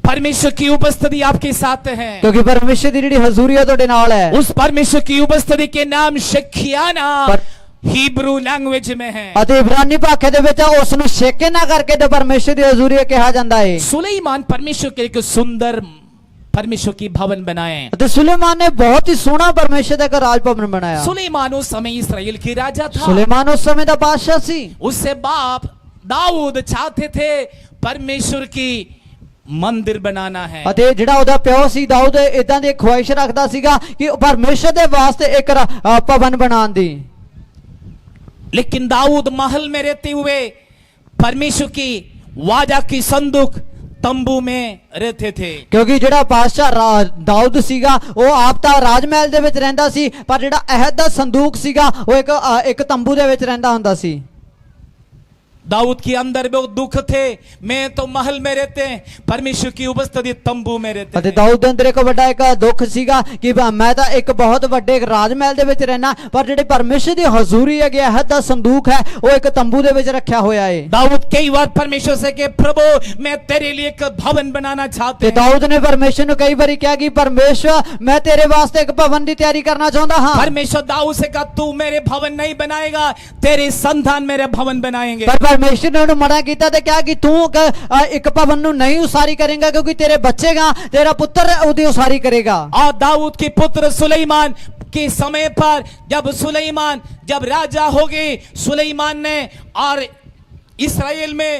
परमेश्वर की उपस्थिति आपके साथ है। क्योंकि परमेश्वर दी जेहड़ी हजूरी है तुहाडे नाल है। उस परमेश्वर की उपस्थिति के नाम शकियाना पर- हिब्रू लैंग्वेज में है। ਅਤੇ ਇਬਰਾਨੀ ਭਾਖੇ ਦੇ ਵਿੱਚ ਉਸ ਨੂੰ ਸ਼ੇਕੇ ਨਾ ਕਰਕੇ ਤੇ ਪਰਮੇਸ਼ਰ ਦੀ ਹਜ਼ੂਰੀ ਕਿਹਾ ਜਾਂਦਾ ਹੈ। सुलेमान परमेश्वर के एक सुंदर परमेश्वर की भवन बनाए। ਅਤੇ ਸੁਲੇਮਾਨ ਨੇ ਬਹੁਤ ਹੀ ਸੋਹਣਾ ਪਰਮੇਸ਼ਰ ਦਾ ਇੱਕ ਰਾਜ ਭਵਨ ਬਣਾਇਆ। सुलेमान उस समय इसराइल की राजा था। ਸੁਲੇਮਾਨ ਉਸ ਸਮੇਂ ਦਾ ਬਾਦਸ਼ਾਹ ਸੀ। उससे बाप दाऊद चाहते थे परमेश्वर की मंदिर बनाना है। ਅਤੇ ਜਿਹੜਾ ਉਹਦਾ ਪਿਓ ਸੀ ਦਾਊਦ ਇਦਾਂ ਦੀ ਖੁਆਇਸ਼ ਰੱਖਦਾ ਸੀਗਾ ਕਿ ਪਰਮੇਸ਼ਰ ਦੇ ਵਾਸਤੇ ਇੱਕ ਭਵਨ ਬਣਾਉਣ ਦੀ। लेकिन दाऊद महल में रहते हुए परमेश्वर की वादा की संदूक तंबू में रहते थे। ਕਿਉਂਕਿ ਜਿਹੜਾ ਬਾਦਸ਼ਾਹ ਦਾਊਦ ਸੀਗਾ ਉਹ ਆਪ ਤਾਂ ਰਾਜ ਮਹਿਲ ਦੇ ਵਿੱਚ ਰਹਿੰਦਾ ਸੀ, ਪਰ ਜਿਹੜਾ ਅਹਿਦ ਦਾ ਸੰਦੂਕ ਸੀਗਾ ਉਹ ਇੱਕ ਤੰਬੂ ਦੇ ਵਿੱਚ ਰਹਿੰਦਾ ਹੁੰਦਾ ਸੀ। दाऊद के अंदर बहुत दुख थे, मैं तो महल में रहते हैं, परमेश्वर की उपस्थिति तंबू में रहते ਅਤੇ हैं। ਦਾਊਦ ਦੇ ਅੰਦਰ ਇੱਕ ਵੱਡਾ ਇੱਕ ਦੁੱਖ ਸੀਗਾ ਕਿ ਮੈਂ ਤਾਂ ਇੱਕ ਬਹੁਤ ਵੱਡੇ ਰਾਜ ਮਹਿਲ ਦੇ ਵਿੱਚ ਰਹਿਣਾ, ਪਰ ਜਿਹੜੇ ਪਰਮੇਸ਼ਰ ਦੀ ਹਜ਼ੂਰੀ ਹੈ ਅਹਿਦ ਦਾ ਸੰਦੂਕ ਹੈ ਉਹ ਇੱਕ ਤੰਬੂ ਦੇ ਵਿੱਚ ਰੱਖਿਆ ਹੋਇਆ ਹੈ। दाऊद कई बार परमेश्वर से कहे प्रभु मैं तेरे लिए एक भवन बनाना चाहते ਤੇ हैं। ਦਾਊਦ ਨੇ ਪਰਮੇਸ਼ਰ ਨੂੰ ਕਈ ਵਾਰੀ ਕਿਹਾ ਕਿ ਪਰਮੇਸ਼ਰ ਮੈਂ ਤੇਰੇ ਵਾਸਤੇ ਇੱਕ ਭਵਨ ਦੀ ਤਿਆਰੀ ਕਰਨਾ ਚਾਹੁੰਦਾ ਹਾਂ। परमेश्वर दाऊद से कहा तू मेरे भवन नहीं बनाएगा, तेरे संतान मेरे भवन बनाएंगे। ਪਰ ਪਰਮੇਸ਼ਰ ਨੇ ਉਹਨੂੰ ਮਨਾ ਕੀਤਾ ਤੇ ਕਿਹਾ ਕਿ ਤੂੰ ਇੱਕ ਭਵਨ ਨੂੰ ਨਹੀਂ ਉਸਾਰੀ ਕਰੇਗਾ, ਕਿਉਂਕਿ ਤੇਰੇ ਬੱਚੇਗਾ ਤੇਰਾ ਪੁੱਤਰ ਉਹਦੀ ਉਸਾਰੀ ਕਰੇਗਾ। और दाऊद के पुत्र सुलेमान के समय पर जब राजा हो गए, सुलेमान ने और इस्राएल में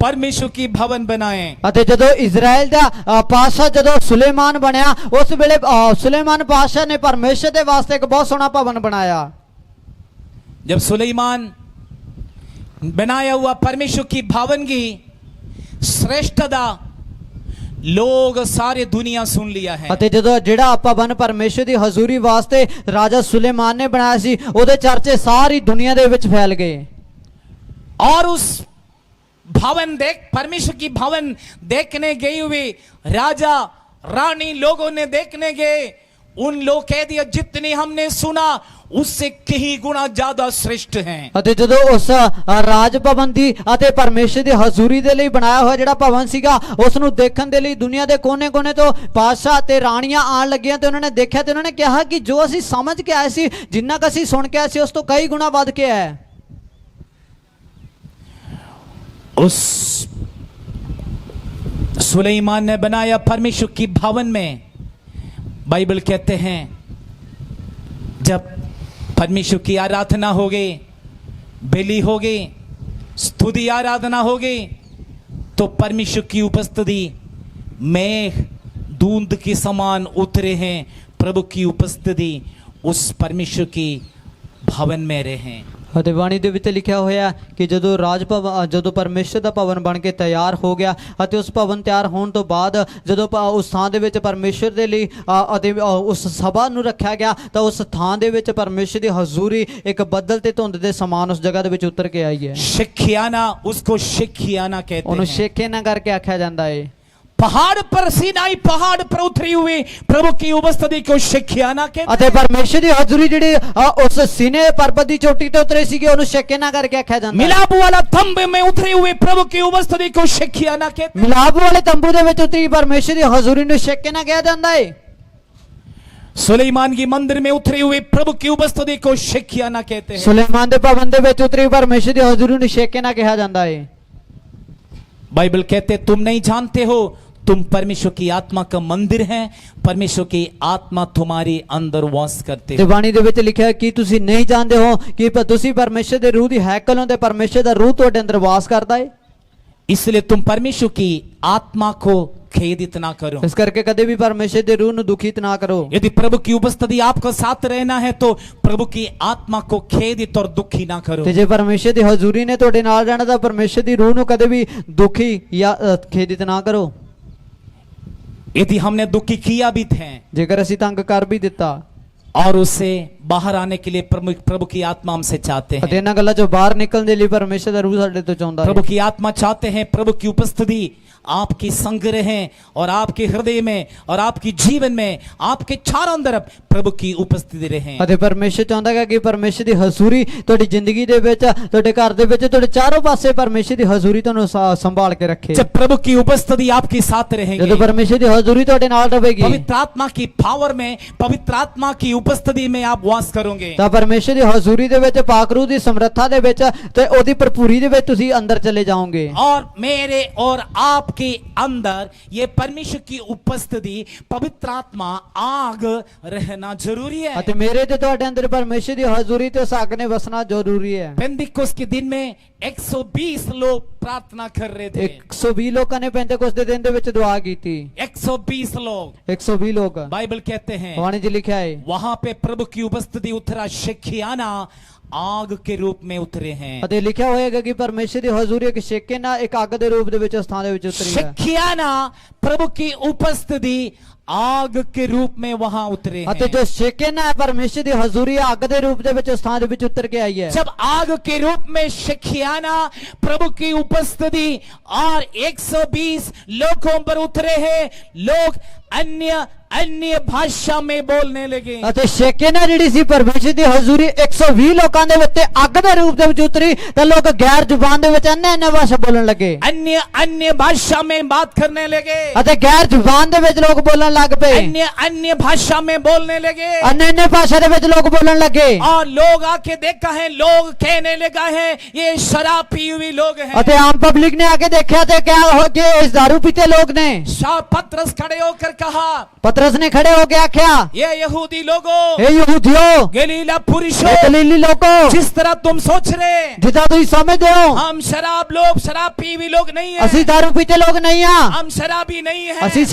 परमेश्वर की भवन बनाए। ਅਤੇ ਜਦੋਂ ਇਜ਼ਰਾਈਲ ਦਾ ਪਾਤਸ਼ਾਹ ਜਦੋਂ ਸੁਲੇਮਾਨ ਬਣਿਆ ਉਸ ਵੇਲੇ ਸੁਲੇਮਾਨ ਪਾਤਸ਼ਾਹ ਨੇ ਪਰਮੇਸ਼ਰ ਦੇ ਵਾਸਤੇ ਇੱਕ ਬਹੁਤ ਸੋਹਣਾ ਭਵਨ ਬਣਾਇਆ। जब सुलेमान बनाया हुआ परमेश्वर की भवन की श्रेष्ठता लोग सारे दुनिया सुन लिया है। ਅਤੇ ਜਦੋਂ ਜਿਹੜਾ ਭਵਨ ਪਰਮੇਸ਼ਰ ਦੀ ਹਜ਼ੂਰੀ ਵਾਸਤੇ ਰਾਜਾ ਸੁਲੇਮਾਨ ਨੇ ਬਣਾਇਆ ਸੀ ਉਹਦੇ ਚਰਚੇ ਸਾਰੀ ਦੁਨੀਆ ਦੇ ਵਿੱਚ ਫੈਲ ਗਏ। और उस परमेश्वर की भवन देखने गई हुई राजा रानी लोगों ने देखने गए, उन लोग कह दिया जितनी हमने सुना उससे कई गुना ज्यादा श्रेष्ठ हैं। ਅਤੇ ਜਦੋਂ ਉਸ ਰਾਜ ਭਵਨ ਦੀ ਅਤੇ ਪਰਮੇਸ਼ਰ ਦੀ ਹਜ਼ੂਰੀ ਦੇ ਲਈ ਬਣਾਇਆ ਹੋਇਆ ਜਿਹੜਾ ਭਵਨ ਸੀਗਾ ਉਸ ਨੂੰ ਦੇਖਣ ਦੇ ਲਈ ਦੁਨੀਆ ਦੇ ਕੋਨੇ-ਕੋਨੇ ਤੋਂ ਬਾਦਸ਼ਾਹ ਤੇ ਰਾਣੀਆਂ ਆਣ ਲੱਗੀਆਂ ਤੇ ਉਹਨਾਂ ਨੇ ਦੇਖਿਆ ਤੇ ਉਹਨਾਂ ਨੇ ਕਿਹਾ ਕਿ ਜੋ ਅਸੀਂ ਸਮਝ ਕੇ ਆਏ ਸੀ, ਜਿੰਨਾ ਕੁ ਅਸੀਂ ਸੁਣ ਕੇ ਆਏ ਸੀ ਉਸ ਤੋਂ ਕਈ ਗੁਣਾ ਵੱਧ ਕੇ ਹੈ। उस सुलेमान ने बनाया परमेश्वर की भवन में। बाइबल कहते हैं जब परमेश्वर की आराधना होगी, बलि होगी, स्तुति आराधना होगी, तो परमेश्वर की उपस्थिति मेघ धुंध के समान उतरे हैं। प्रभु की उपस्थिति उस परमेश्वर की भवन में रहे। ਅਤੇ ਬਾਣੀ ਦੇ ਵਿੱਚ ਲਿਖਿਆ ਹੋਇਆ ਕਿ ਜਦੋਂ ਰਾਜ ਭਵਨ ਜਦੋਂ ਪਰਮੇਸ਼ਰ ਦਾ ਭਵਨ ਬਣ ਕੇ ਤਿਆਰ ਹੋ ਗਿਆ ਅਤੇ ਉਸ ਭਵਨ ਤਿਆਰ ਹੋਣ ਤੋਂ ਬਾਅਦ ਜਦੋਂ ਉਸ ਥਾਂ ਦੇ ਵਿੱਚ ਪਰਮੇਸ਼ਰ ਦੇ ਲਈ ਅਤੇ ਉਸ ਸਭਾ ਨੂੰ ਰੱਖਿਆ ਗਿਆ ਤਾਂ ਉਸ ਥਾਂ ਦੇ ਵਿੱਚ ਪਰਮੇਸ਼ਰ ਦੀ ਹਜ਼ੂਰੀ ਇੱਕ ਬੱਦਲ ਤੇ ਧੁੰਦ ਦੇ ਸਮਾਨ ਉਸ ਜਗ੍ਹਾ ਦੇ ਵਿੱਚ ਉਤਰ ਕੇ ਆਈ ਹੈ। शिखियाना, उसको शिखियाना कहते ਉਹਨੂੰ हैं। ਸ਼ੇਖਿਆਨਾ ਕਰਕੇ ਆਖਿਆ ਜਾਂਦਾ ਹੈ। पहाड़ पर सीनाई पहाड़ पर उतरी हुई प्रभु की उपस्थिति को शिखियाना कहते ਅਤੇ ਪਰਮੇਸ਼ਰ ਦੀ ਹਜ਼ੂਰੀ ਜਿਹੜੀ ਉਸ ਸੀਨੇ ਪਰਬਤ ਦੀ ਚੋਟੀ ਤੇ ਉਤਰੇ ਸੀਗੇ ਉਹਨੂੰ ਸ਼ੇਖਿਆਨਾ ਕਰਕੇ ਆਖਿਆ ਜਾਂਦਾ ਹੈ। मिलाप वाला तंबे में उतरी हुई प्रभु की उपस्थिति को शिखियाना कहते हैं। ਮਿਲਾਪ ਵਾਲੇ ਤੰਬੂ ਦੇ ਵਿੱਚ ਉਤਰੀ ਪਰਮੇਸ਼ਰ ਦੀ ਹਜ਼ੂਰੀ ਨੂੰ ਸ਼ੇਖਿਆਨਾ ਕਿਹਾ ਜਾਂਦਾ ਹੈ। सुलेमान की मंदिर में उतरी हुई प्रभु की उपस्थिति को शिखियाना कहते हैं। ਸੁਲੇਮਾਨ ਦੇ ਭਵਨ ਦੇ ਵਿੱਚ ਉਤਰੀ ਪਰਮੇਸ਼ਰ ਦੀ ਹਜ਼ੂਰੀ ਨੂੰ ਸ਼ੇਖਿਆਨਾ ਕਿਹਾ ਜਾਂਦਾ ਹੈ। बाइबल कहते तुम नहीं जानते हो तुम परमेश्वर की आत्मा का मंदिर है, परमेश्वर की आत्मा तुम्हारे अंदर वास करते ਤੇ हो। ਬਾਣੀ ਦੇ ਵਿੱਚ ਲਿਖਿਆ ਕਿ ਤੁਸੀਂ ਨਹੀਂ ਜਾਣਦੇ ਹੋ ਕਿ ਤੁਸੀਂ ਪਰਮੇਸ਼ਰ ਦੇ ਰੂਹ ਦੀ ਹੈਕਲ ਹੋ ਤੇ ਪਰਮੇਸ਼ਰ ਦਾ ਰੂਹ ਤੁਹਾਡੇ ਅੰਦਰ ਵਾਸ ਕਰਦਾ ਹੈ। इसलिए तुम परमेश्वर की आत्मा को खेदित ना करो। ਇਸ ਕਰਕੇ ਕਦੇ ਵੀ ਪਰਮੇਸ਼ਰ ਦੇ ਰੂਹ ਨੂੰ ਦੁਖਿਤ ਨਾ ਕਰੋ। यदि प्रभु की उपस्थिति आपको साथ रहना है तो प्रभु की आत्मा को खेदित और दुखी ना करो। ਤੇ ਜੇ ਪਰਮੇਸ਼ਰ ਦੀ ਹਜ਼ੂਰੀ ਨੇ ਤੁਹਾਡੇ ਨਾਲ ਰਹਿਣਾ ਤਾਂ ਪਰਮੇਸ਼ਰ ਦੀ ਰੂਹ ਨੂੰ ਕਦੇ ਵੀ ਦੁਖੀ ਜਾਂ ਖੇਦਿਤ ਨਾ ਕਰੋ। यदि हमने दुखी किया भी थे ਜੇਕਰ ਅਸੀਂ ਤੰਗ ਕਰ ਵੀ ਦਿੱਤਾ और उससे बाहर आने के लिए प्रभु की आत्मा हमसे चाहते ਅਤੇ हैं। ਇਹਨਾਂ ਗੱਲਾਂ ਚੋਂ ਬਾਹਰ ਨਿਕਲਣ ਦੇ ਲਈ ਪਰਮੇਸ਼ਰ ਦਾ ਰੂਹ ਸਾਡੇ ਤੋਂ ਚਾਹੁੰਦਾ प्रभु ਹੈ। की आत्मा चाहते हैं प्रभु की उपस्थिति आपकी संग रहे और आपके हृदय में और आपकी जीवन में आपके चारों तरफ प्रभु की उपस्थिति रहे। ਅਤੇ ਪਰਮੇਸ਼ਰ ਚਾਹੁੰਦਾ ਹੈ ਕਿ ਪਰਮੇਸ਼ਰ ਦੀ ਹਜ਼ੂਰੀ ਤੁਹਾਡੀ ਜ਼ਿੰਦਗੀ ਦੇ ਵਿੱਚ, ਤੁਹਾਡੇ ਘਰ ਦੇ ਵਿੱਚ, ਤੁਹਾਡੇ ਚਾਰੋਂ ਪਾਸੇ ਪਰਮੇਸ਼ਰ ਦੀ ਹਜ਼ੂਰੀ ਤੁਹਾਨੂੰ ਸੰਭਾਲ ਕੇ ਰੱਖੇ। जब प्रभु की उपस्थिति आपके साथ रहेगी, ਜਦੋਂ ਪਰਮੇਸ਼ਰ ਦੀ ਹਜ਼ੂਰੀ ਤੁਹਾਡੇ ਨਾਲ ਰਹੇਗੀ पवित्र आत्मा की पावर में, पवित्र आत्मा की उपस्थिति में आप वास करोगे। ਤਾਂ ਪਰਮੇਸ਼ਰ ਦੀ ਹਜ਼ੂਰੀ ਦੇ ਵਿੱਚ, ਪਾਕ ਰੂਹ ਦੀ ਸਮਰੱਥਾ ਦੇ ਵਿੱਚ ਤੇ ਉਹਦੀ ਭਰਪੂਰੀ ਦੇ ਵਿੱਚ ਤੁਸੀਂ ਅੰਦਰ ਚਲੇ ਜਾਓਗੇ। और मेरे और आपके अंदर ये परमेश्वर की उपस्थिति, पवित्र आत्मा आग रहना जरूरी है। ਅਤੇ ਮੇਰੇ ਤੇ ਤੁਹਾਡੇ ਅੰਦਰ ਪਰਮੇਸ਼ਰ ਦੀ ਹਜ਼ੂਰੀ ਤੇ ਸਾਗ ਨੇ ਵਸਣਾ ਜ਼ਰੂਰੀ ਹੈ। पेंतिकुस्त के दिन में 120 लोग प्रार्थना कर रहे थे। 120 ਲੋਕਾਂ ਨੇ ਪੈਂਤੇਕੋਸਤ ਦੇ ਦਿਨ ਦੇ ਵਿੱਚ ਦੁਆ ਕੀਤੀ। 120 लोग 120 ਲੋਕ बाइबल कहते हैं ਬਾਣੀ 'ਚ ਲਿਖਿਆ ਹੈ। वहां पे प्रभु की उपस्थिति उतरा, शिखियाना आग के रूप में उतरे हैं। ਅਤੇ ਲਿਖਿਆ ਹੋਏਗਾ ਕਿ ਪਰਮੇਸ਼ਰ ਦੀ ਹਜ਼ੂਰੀ ਇੱਕ ਛੇਕੇ ਨਾਲ ਇੱਕ ਅੱਗ ਦੇ ਰੂਪ ਦੇ ਵਿੱਚ ਉਸ ਥਾਂ ਦੇ ਵਿੱਚ ਉਤਰੀ ਹੈ। शिखियाना प्रभु की उपस्थिति आग के रूप में वहां उतरे ਅਤੇ हैं। ਜੋ ਛੇਕੇ ਨਾਲ ਪਰਮੇਸ਼ਰ ਦੀ ਹਜ਼ੂਰੀ ਅੱਗ ਦੇ ਰੂਪ ਦੇ ਵਿੱਚ ਉਸ ਥਾਂ ਦੇ ਵਿੱਚ ਉਤਰ ਕੇ ਆਈ ਹੈ। जब आग के रूप में शिखियाना प्रभु की उपस्थिति और 120 लोगों पर उतरे हैं, लोग अन्य अन्य भाषा में बोलने लगे। ਅਤੇ ਛੇਕੇ ਨਾਲ ਜਿਹੜੀ ਸੀ ਪਰਮੇਸ਼ਰ ਦੀ ਹਜ਼ੂਰੀ 120 ਲੋਕਾਂ ਦੇ ਵਿੱਚ ਅੱਗ ਦੇ ਰੂਪ ਦੇ ਵਿੱਚ ਉਤਰੀ ਤਾਂ ਲੋਕ ਗੈਰ ਜ਼ੁਬਾਨ ਦੇ ਵਿੱਚ अन्य ਭਾਸ਼ਾ ਬੋਲਣ ਲੱਗੇ अन्य अन्य भाषा में बात करने लगे। ਅਤੇ ਗੈਰ ਜ਼ੁਬਾਨ ਦੇ ਵਿੱਚ ਲੋਕ ਬੋਲਣ ਲੱਗ ਪਏ। अन्य अन्य भाषा में बोलने लगे। अन्य ਭਾਸ਼ਾ ਦੇ ਵਿੱਚ ਲੋਕ ਬੋਲਣ ਲੱਗੇ और लोग आके देखा है, लोग कहने लगा है ये शराब पी हुई लोग हैं। ਅਤੇ ਆਮ ਪਬਲਿਕ ਨੇ ਆ ਕੇ ਦੇਖਿਆ ਤੇ ਕਿਹਾ ਹੋ ਕਿ ਇਸ दारू पीते लोग ने। पतरस खड़े होकर कहा, पतरस ने खड़े होके आख्या, ये यहूदी लोगों, हे यहूदियों, गलीला हे पुरुषों, गलीली लोगों, जिस तरह तुम सोच रहे जितना तुम समझते हो हम शराब पी हुई लोग नहीं है, ਅਸੀਂ दारू पीते लोग नहीं हैं, हम शराबी नहीं है। ਅਸੀਂ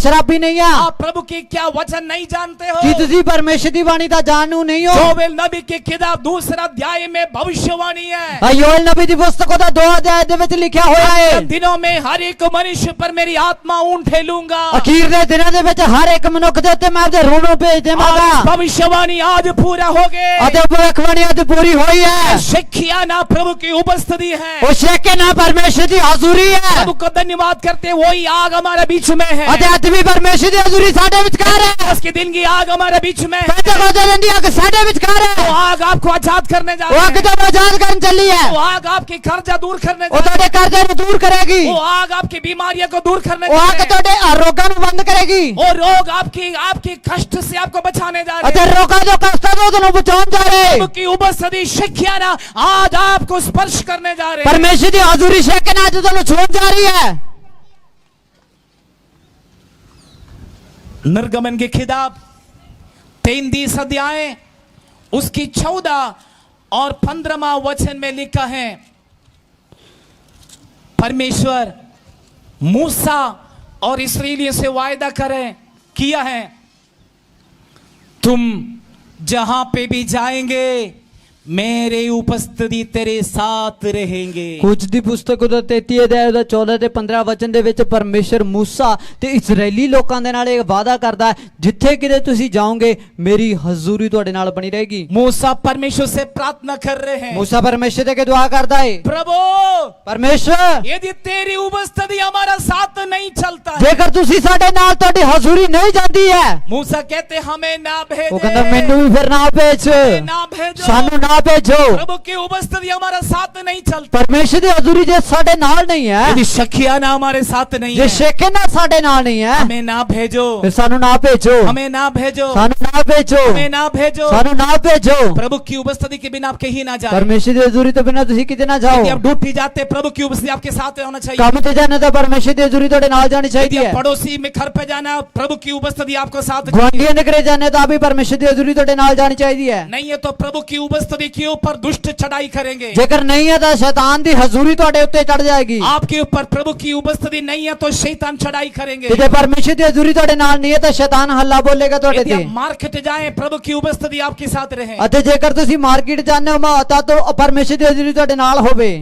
शराबी नहीं हैं। आप प्रभु की क्या वचन नहीं जानते हो? ਕੀ ਤੁਸੀਂ ਪਰਮੇਸ਼ਰ ਦੀ ਬਾਣੀ ਦਾ ਜਾਣੂ ਨਹੀਂ ਹੋ? जोवेल नबी की किताब 2 अध्याय में भविष्यवाणी है। योएल नबी ਦੀ ਪੁਸਤਕ ਦਾ 2 ਅਧਿਆਇ ਦੇ ਵਿੱਚ ਲਿਖਿਆ ਹੋਇਆ ਹੈ, दिनों में हर एक मनुष्य पर मेरी आत्मा ऊंट ठेलूंगा। ਅਖੀਰ ਦੇ ਦਿਨਾਂ ਦੇ ਵਿੱਚ ਹਰ ਇੱਕ ਮਨੁੱਖ ਦੇ ਉੱਤੇ ਮੈਂ ਆਪਦੇ ਰੂਹ ਨੂੰ ਭੇਜ और ਦੇਵਾਂਗਾ। इस भविष्यवाणी आज पूरा हो गए। ਅਤੇ ਭਵਿੱਖਬਾਣੀ ਅੱਜ ਪੂਰੀ ਹੋਈ ਹੈ। शिखियाना प्रभु की उपस्थिति है। ਉਹ ਛੇਕੇ ਨਾਲ ਪਰਮੇਸ਼ਰ ਦੀ ਹਜ਼ੂਰੀ ਹੈ प्रभु को धन्यवाद करते हैं, वही आग हमारे बीच में है। ਅਤੇ ਅੱਜ ਵੀ ਪਰਮੇਸ਼ਰ ਦੀ ਹਜ਼ੂਰੀ ਸਾਡੇ ਵਿਚਕਾਰ ਹੈ। उसके दिन की आग हमारे बीच में है। ਪੈਂਤੇਕੋਸਤ ਦੇ ਦਿਨ ਦੀ ਅੱਗ ਸਾਡੇ ਵਿਚਕਾਰ वो ਹੈ। आग आपको आजाद करने जा ਉਹ रही ਅੱਗ है। ਤੋਂ ਆਜ਼ਾਦ ਕਰਨ ਚੱਲੀ ਹੈ। वो आग आपकी कर्जा दूर करने ਉਹ जा रही ਤੁਹਾਡੇ ਕਰਜ਼ੇ ਨੂੰ ਦੂਰ ਕਰੇਗੀ। है। वो आग आपकी बीमारियों को दूर करने ਉਹ जा ਅੱਗ रही है। ਤੁਹਾਡੇ ਰੋਗਾਂ ਨੂੰ ਬੰਦ ਕਰੇਗੀ। वो रोग लोग आपकी आपके कष्ट से आपको बचाने जा रहे ਅਤੇ हैं। ਲੋਕਾਂ ਦੇ ਕਸ਼ਟਾਂ ਤੋਂ ਤੁਹਾਨੂੰ ਬਚਾਉਣ ਜਾ ਰਹੇ प्रभु की उपस्थिति शिक्षाना आज आपको स्पर्श करने जा रहे हैं। ਪਰਮੇਸ਼ਰ ਦੀ ਹਜ਼ੂਰੀ ਸ਼ੇਕਨਾ ਅੱਜ ਤੁਹਾਨੂੰ ਛੂਹਣ ਜਾ ਰਹੀ ਹੈ। निर्गमन की किताब 33 अध्याय उसकी 14 और 15वां वचन में लिखा है, परमेश्वर मूसा और इस्राएलियों से वायदा किया है, तुम जहां पे भी जाएंगे मेरे उपस्थिति तेरे साथ रहेंगे। ਕੁਝ ਦੀ ਪੁਸਤਕ ਉਹਦਾ 33 ਅਧਿਆਇ ਦਾ 14 ਤੇ 15 ਵਚਨ ਦੇ ਵਿੱਚ ਪਰਮੇਸ਼ਰ ਮੂਸਾ ਤੇ ਇਸਰਾਏਲੀ ਲੋਕਾਂ ਦੇ ਨਾਲ ਇਹ ਵਾਅਦਾ ਕਰਦਾ ਹੈ, ਜਿੱਥੇ ਕਿਤੇ ਤੁਸੀਂ ਜਾਓਗੇ ਮੇਰੀ ਹਜ਼ੂਰੀ ਤੁਹਾਡੇ ਨਾਲ ਬਣੀ ਰਹੇਗੀ। मूसा परमेश्वर से प्रार्थना कर रहे हैं, ਮੂਸਾ ਪਰਮੇਸ਼ਰ ਦੇ ਅੱਗੇ ਦੁਆ ਕਰਦਾ ਹੈ, प्रभु ਪਰਮੇਸ਼ਰ यदि तेरी उपस्थिति हमारा साथ नहीं चलता है, ਜੇਕਰ ਤੁਸੀਂ ਸਾਡੇ ਨਾਲ ਤੁਹਾਡੀ ਹਜ਼ੂਰੀ ਨਹੀਂ ਜਾਂਦੀ ਹੈ, मूसा कहते हमें ना ਉਹ ਕਹਿੰਦਾ भेजो, ਮੈਨੂੰ ਵੀ ਫਿਰ ਨਾ ਭੇਜ, ना भेजो, ਸਾਨੂੰ ਨਾ ਭੇਜੋ। प्रभु की उपस्थिति हमारा साथ नहीं चलता, ਪਰਮੇਸ਼ਰ ਦੀ ਹਜ਼ੂਰੀ ਜੇ ਸਾਡੇ ਨਾਲ ਨਹੀਂ ਹੈ, यदि शकियाना हमारे साथ नहीं ਜੇ है, ਸ਼ੇਕਨਾ ਸਾਡੇ ਨਾਲ ਨਹੀਂ ਹੈ, हमें ना भेजो, ਫਿਰ ਸਾਨੂੰ ਨਾ ਭੇਜੋ, हमें ना भेजो, ਸਾਨੂੰ ਨਾ ਭੇਜੋ, हमें ना भेजो। ਸਾਨੂੰ ਨਾ ਭੇਜੋ। प्रभु की उपस्थिति के बिना आप कहीं ना जाए। ਪਰਮੇਸ਼ਰ ਦੀ ਹਜ਼ੂਰੀ ਤੋਂ ਬਿਨਾਂ ਤੁਸੀਂ ਕਿਤੇ ਨਾ ਜਾਓ। यदि आप ड्यूटी जाते प्रभु की उपस्थिति आपके साथ होना चाहिए। ਕੰਮ ਤੇ ਜਾਣਾ ਤਾਂ ਪਰਮੇਸ਼ਰ ਦੀ ਹਜ਼ੂਰੀ ਤੁਹਾਡੇ ਨਾਲ ਜਾਣੀ यदि ਚਾਹੀਦੀ आप ਹੈ। पड़ोसी में घर पे जाना प्रभु की उपस्थिति आपको साथ ਗੁਆਂਢੀਆਂ ਦੇ ਘਰੇ ਜਾਣੇ ਤਾਂ ਵੀ ਪਰਮੇਸ਼ਰ ਦੀ ਹਜ਼ੂਰੀ ਤੁਹਾਡੇ ਨਾਲ ਜਾਣੀ ਚਾਹੀਦੀ ਹੈ। नहीं है तो प्रभु की उपस्थिति के ऊपर दुष्ट चढ़ाई करेंगे। ਜੇਕਰ ਨਹੀਂ ਹੈ ਤਾਂ ਸ਼ੈਤਾਨ ਦੀ ਹਜ਼ੂਰੀ ਤੁਹਾਡੇ ਉੱਤੇ ਚੜ ਜਾਏਗੀ। आपके ऊपर प्रभु की उपस्थिति नहीं है तो शैतान चढ़ाई करेंगे। ਤੇ ਜੇ ਪਰਮੇਸ਼ਰ ਦੀ ਹਜ਼ੂਰੀ ਤੁਹਾਡੇ ਨਾਲ ਨਹੀਂ ਹੈ ਤਾਂ ਸ਼ੈਤਾਨ ਹੱਲਾ ਬੋਲੇਗਾ ਤੁਹਾਡੇ यदि ਤੇ। आप मार्केट जाएं प्रभु की उपस्थिति आपके साथ रहे। ਅਤੇ ਜੇਕਰ ਤੁਸੀਂ ਮਾਰਕੀਟ ਜਾਂਦੇ ਹੋ ਤਾਂ ਪਰਮੇਸ਼ਰ ਦੀ ਹਜ਼ੂਰੀ ਤੁਹਾਡੇ ਨਾਲ ਹੋਵੇ।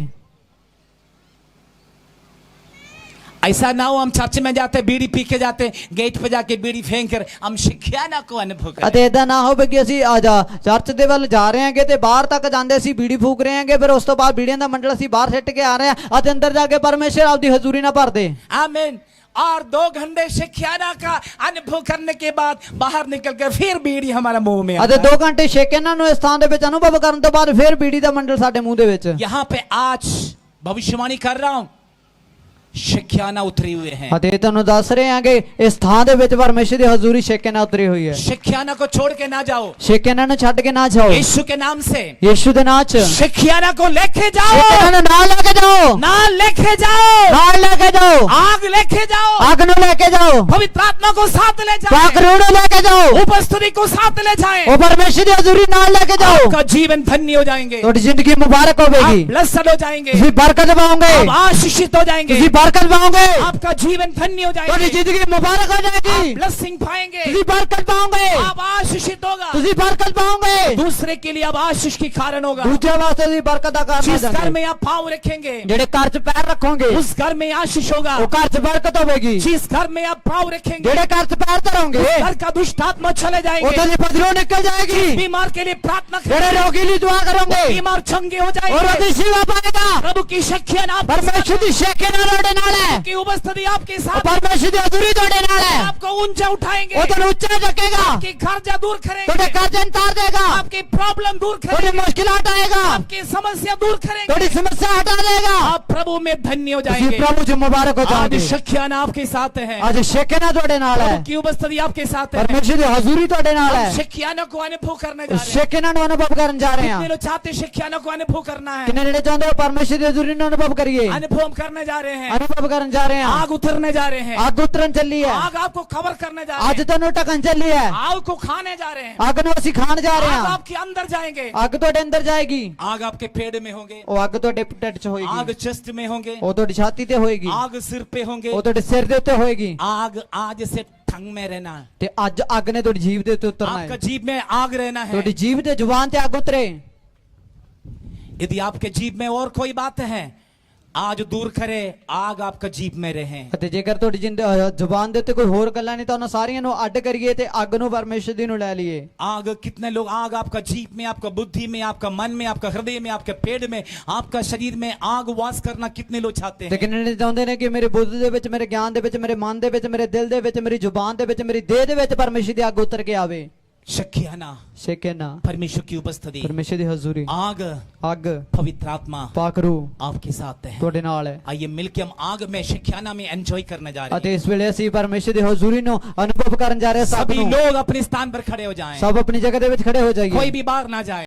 ऐसा ना हो हम चर्च में जाते बीड़ी पी के जाते, गेट पे जाके बीड़ी फेंक कर हम शिक्षाना को अनुभव करें। ਅਤੇ ਇਦਾਂ ਨਾ ਹੋਵੇ ਕਿ ਅਸੀਂ ਚਰਚ ਦੇ ਵੱਲ ਜਾ ਰਹੇ ਹਾਂਗੇ ਤੇ ਬਾਹਰ ਤੱਕ ਜਾਂਦੇ ਅਸੀਂ ਬੀੜੀ ਫੂਕ ਰਹੇ ਹਾਂਗੇ, ਫਿਰ ਉਸ ਤੋਂ ਬਾਅਦ ਬੀੜੀਆਂ ਦਾ ਮੰਡਲ ਅਸੀਂ ਬਾਹਰ ਸਿੱਟ ਕੇ ਆ ਰਹੇ ਹਾਂ ਅਤੇ ਅੰਦਰ ਜਾ ਕੇ ਪਰਮੇਸ਼ਰ ਆਪਦੀ ਹਜ਼ੂਰੀ ਨਾਲ ਭਰਦੇ। आमीन। और 2 घंटे शिक्षाना का अनुभव करने के बाद बाहर निकल कर फिर बीड़ी हमारा मुंह में ਅਤੇ आता है। 2 ਘੰਟੇ ਸ਼ੇਕਨਾਂ ਨੂੰ ਇਸ ਥਾਂ ਦੇ ਵਿੱਚ ਅਨੁਭਵ ਕਰਨ ਤੋਂ ਬਾਅਦ ਫਿਰ ਬੀੜੀ ਦਾ ਮੰਡਲ ਸਾਡੇ ਮੂੰਹ ਦੇ ਵਿੱਚ। यहाँ पे आज भविष्यवाणी कर रहा हूं, शिक्षाना उतरी हुए हैं। ਅਤੇ ਤੁਹਾਨੂੰ ਦੱਸ ਰਹੇ ਹਾਂਗੇ ਇਸ ਥਾਂ ਦੇ ਵਿੱਚ ਪਰਮੇਸ਼ਰ ਦੀ ਹਜ਼ੂਰੀ ਸ਼ੇਕਨਾਂ ਉਤਰੀ ਹੋਈ ਹੈ। शिक्षाना को छोड़ के ना जाओ, ਸ਼ੇਕਨਾਂ ਨੂੰ ਛੱਡ ਕੇ ਨਾ ਜਾਓ। यीशु के नाम से ਯੀਸ਼ੂ ਦੇ ਨਾਮ 'ਚ शिक्षाना को लेके जाओ, ਸ਼ੇਕਨਾਂ ਨੂੰ ਨਾਲ ਲੈ ਕੇ ਜਾਓ, नाल लेके जाओ, ਨਾਲ ਲੈ ਕੇ ਜਾਓ, आग लेके जाओ, ਅੱਗ ਨੂੰ ਲੈ ਕੇ ਜਾਓ, पवित्र आत्मा को साथ ले ਪਾਕ जाए, ਰੂਹ ਨੂੰ ਲੈ ਕੇ ਜਾਓ, उपस्थिति को साथ ले जाए, ਉਹ ਪਰਮੇਸ਼ਰ ਦੀ ਹਜ਼ੂਰੀ ਨਾਲ ਲੈ ਕੇ ਜਾਓ। आपका जीवन धन्य हो जाएंगे, ਤੁਹਾਡੀ ਜ਼ਿੰਦਗੀ ਮੁਬਾਰਕ ਹੋਵੇਗੀ, आप ब्लेस्ड हो जाएंगे, ਤੁਸੀਂ ਬਰਕਤ ਪਾਓਗੇ, आप आशीषित हो जाएंगे, ਤੁਸੀਂ ਬਰਕਤ ਪਾਓਗੇ, आपका जीवन धन्य हो ਤੁਹਾਡੀ जाएगा, ਜ਼ਿੰਦਗੀ ਮੁਬਾਰਕ ਹੋ ਜਾਏਗੀ, ब्लेसिंग पाएंगे, ਤੁਸੀਂ ਬਰਕਤ ਪਾਓਗੇ, आप आशीषित होगा, ਤੁਸੀਂ ਬਰਕਤ ਪਾਓਗੇ, दूसरे के लिए अब आशीष के कारण होगा। ਦੂਜਿਆਂ ਵਾਸਤੇ ਤੁਸੀਂ ਬਰਕਤ ਦਾ ਕਾਰਨ ਹੋ जिस घर ਜਾਓਗੇ। में आप पाँव रखेंगे ਜਿਹੜੇ ਘਰ 'ਚ ਪੈਰ ਰੱਖੋਗੇ उस घर में आशीष होगा, ਉਹ ਘਰ 'ਚ ਬਰਕਤ ਹੋਵੇਗੀ, जिस घर में आप पाँव रखेंगे ਜਿਹੜੇ ਘਰ 'ਚ ਪੈਰ ਧਰੋਗੇ घर का दुष्ट आत्मा चले ਉਦੋਂ जाएंगे, ਦੀ ਬਦਲੋ ਨਿਕਲ ਜਾਏਗੀ, बीमार के लिए प्रार्थना ਜਿਹੜੇ करेंगे ਰੋਗੀ ਲਈ ਦੁਆ ਕਰੋਗੇ बीमार चंगे हो और जाएंगे, ਉਹਦੀ ਸੇਵਾ ਪਾਏਗਾ। प्रभु की शक्तियां आप ਪਰਮੇਸ਼ਰ ਦੀ ਸ਼ੇਕਨਾਂ ਤੁਹਾਡੇ ਨਾਲ ਹੈ, की उपस्थिति आपके ਉਹ साथ ਪਰਮੇਸ਼ਰ ਦੀ ਹਜ਼ੂਰੀ ਤੁਹਾਡੇ ਨਾਲ ਹੈ, आपको ऊंचा उठाएंगे, ਉਹ ਤੁਹਾਨੂੰ ਉੱਚਾ ਚੱਕੇਗਾ, आपके खर्चा दूर ਤੁਹਾਡੇ करेंगे, ਕਰਜ਼ੇ ਉਤਾਰ ਦੇਗਾ, आपकी प्रॉब्लम दूर ਤੁਹਾਡੀ करेंगे, ਮੁਸ਼ਕਿਲਾਂ ਹਟਾਏਗਾ, आपकी समस्या दूर करेंगे, ਤੁਹਾਡੀ ਸਮੱਸਿਆ ਹਟਾ ਦੇਗਾ। आप प्रभु में धन्य हो ਤੁਸੀਂ जाएंगे। ਪ੍ਰਭੂ 'ਚ ਮੁਬਾਰਕ ਹੋ आज ਜਾਓਗੇ। शक्तियां आपके साथ है, ਅੱਜ ਸ਼ੇਕਨਾਂ ਤੁਹਾਡੇ ਨਾਲ ਹੈ, प्रभु की उपस्थिति आपके साथ है, ਪਰਮੇਸ਼ਰ ਦੀ ਹਜ਼ੂਰੀ ਤੁਹਾਡੇ ਨਾਲ ਹੈ। शक्तियां को अनुभव करने जा रहे हैं। ਸ਼ੇਕਨਾਂ ਨੂੰ ਅਨੁਭਵ ਕਰਨ ਜਾ ਰਹੇ ਹਾਂ। कितने लोग चाहते शक्तियां को अनुभव करना है, ਕਿੰਨੇ ਜਿਹੜੇ ਚਾਹੁੰਦੇ ਹੋ ਪਰਮੇਸ਼ਰ ਦੀ ਹਜ਼ੂਰੀ ਨੂੰ ਅਨੁਭਵ ਕਰੀਏ, अनुभव करने जा रहे हैं, ਅਨੁਭਵ ਕਰਨ ਜਾ ਰਹੇ ਹਾਂ। आग उतरने जा रहे हैं, ਅੱਗ ਉਤਰਨ ਚੱਲੀ ਹੈ, आग आपको कवर करने जा रहे ਅੱਜ हैं, ਤੁਹਾਨੂੰ ਢਕਣ ਚੱਲੀ ਹੈ, आग को खाने जा रहे हैं, ਅੱਗ ਨੂੰ ਅਸੀਂ ਖਾਣ ਜਾ ਰਹੇ आग ਹਾਂ। आपके अंदर जाएंगे, ਅੱਗ ਤੁਹਾਡੇ ਅੰਦਰ ਜਾਏਗੀ, आग आपके पेड़ में होंगे, ਉਹ ਅੱਗ ਤੁਹਾਡੇ ਢਿੱਡ 'ਚ आग ਹੋਏਗੀ, चेस्ट में होंगे, ਉਹ ਤੁਹਾਡੀ ਛਾਤੀ ਤੇ ਹੋਏਗੀ, आग सिर पे होंगे, ਉਹ ਤੁਹਾਡੇ ਸਿਰ ਦੇ ਉੱਤੇ ਹੋਏਗੀ, आग आज से टंग में रहना है, ਤੇ ਅੱਜ ਅੱਗ ਨੇ ਤੁਹਾਡੀ ਜੀਭ ਦੇ ਉੱਤੇ ਉਤਰਨਾ आपका ਹੈ। जीभ में आग रहना है। ਤੁਹਾਡੀ ਜੀਭ ਤੇ ਜ਼ੁਬਾਨ ਤੇ ਅੱਗ ਉਤਰੇ। यदि आपके जीभ में और कोई बात है आज दूर करे, आग आपका जीभ में रहे। ਅਤੇ ਜੇਕਰ ਤੁਹਾਡੀ ਜ਼ੁਬਾਨ ਦੇ ਉੱਤੇ ਕੋਈ ਹੋਰ ਗੱਲਾਂ ਨਹੀਂ ਤਾਂ ਉਹਨਾਂ ਸਾਰੀਆਂ ਨੂੰ ਅੱਡ ਕਰੀਏ ਤੇ ਅੱਗ ਨੂੰ ਪਰਮੇਸ਼ਰ ਦੀ ਨੂੰ ਲੈ ਲਈਏ। आग कितने लोग, आग आपका जीभ में, आपका बुद्धि में, आपका मन में, आपका हृदय में, आपके पेट में, आपका शरीर में आग वास करना कितने लोग चाहते ਤੇ हैं। ਕਿੰਨੇ ਨੇ ਚਾਹੁੰਦੇ ਨੇ ਕਿ ਮੇਰੇ ਬੁੱਧ ਦੇ ਵਿੱਚ, ਮੇਰੇ ਗਿਆਨ ਦੇ ਵਿੱਚ, ਮੇਰੇ ਮਨ ਦੇ ਵਿੱਚ, ਮੇਰੇ ਦਿਲ ਦੇ ਵਿੱਚ, ਮੇਰੀ ਜ਼ੁਬਾਨ ਦੇ ਵਿੱਚ, ਮੇਰੀ ਦੇਹ ਦੇ ਵਿੱਚ ਪਰਮੇਸ਼ਰ ਦੀ ਅੱਗ ਉਤਰ ਕੇ ਆਵੇ। शकियाना शेकेना परमेश्वर की उपस्थिति परमेश्वर ਦੀ ਹਜ਼ੂਰੀ आग ਅੱਗ पवित्र आत्मा ਪਾਕਰੂ आपके साथ है ਤੁਹਾਡੇ ਨਾਲ ਹੈ आइए मिलके हम आग में शकियाना में एंजॉय करने जा रहे ਅਤੇ हैं ਇਸ ਵੇਲੇ ਅਸੀਂ ਪਰਮੇਸ਼ਰ ਦੀ ਹਜ਼ੂਰੀ ਨੂੰ ਅਨੁਭਵ ਕਰਨ ਜਾ ਰਹੇ ਹਾਂ ਸਭ सभी ਨੂੰ लोग अपने स्थान पर खड़े हो जाएं ਸਭ ਆਪਣੀ ਜਗ੍ਹਾ ਦੇ ਵਿੱਚ ਖੜੇ ਹੋ ਜਾਈਏ कोई भी बाहर ना जाए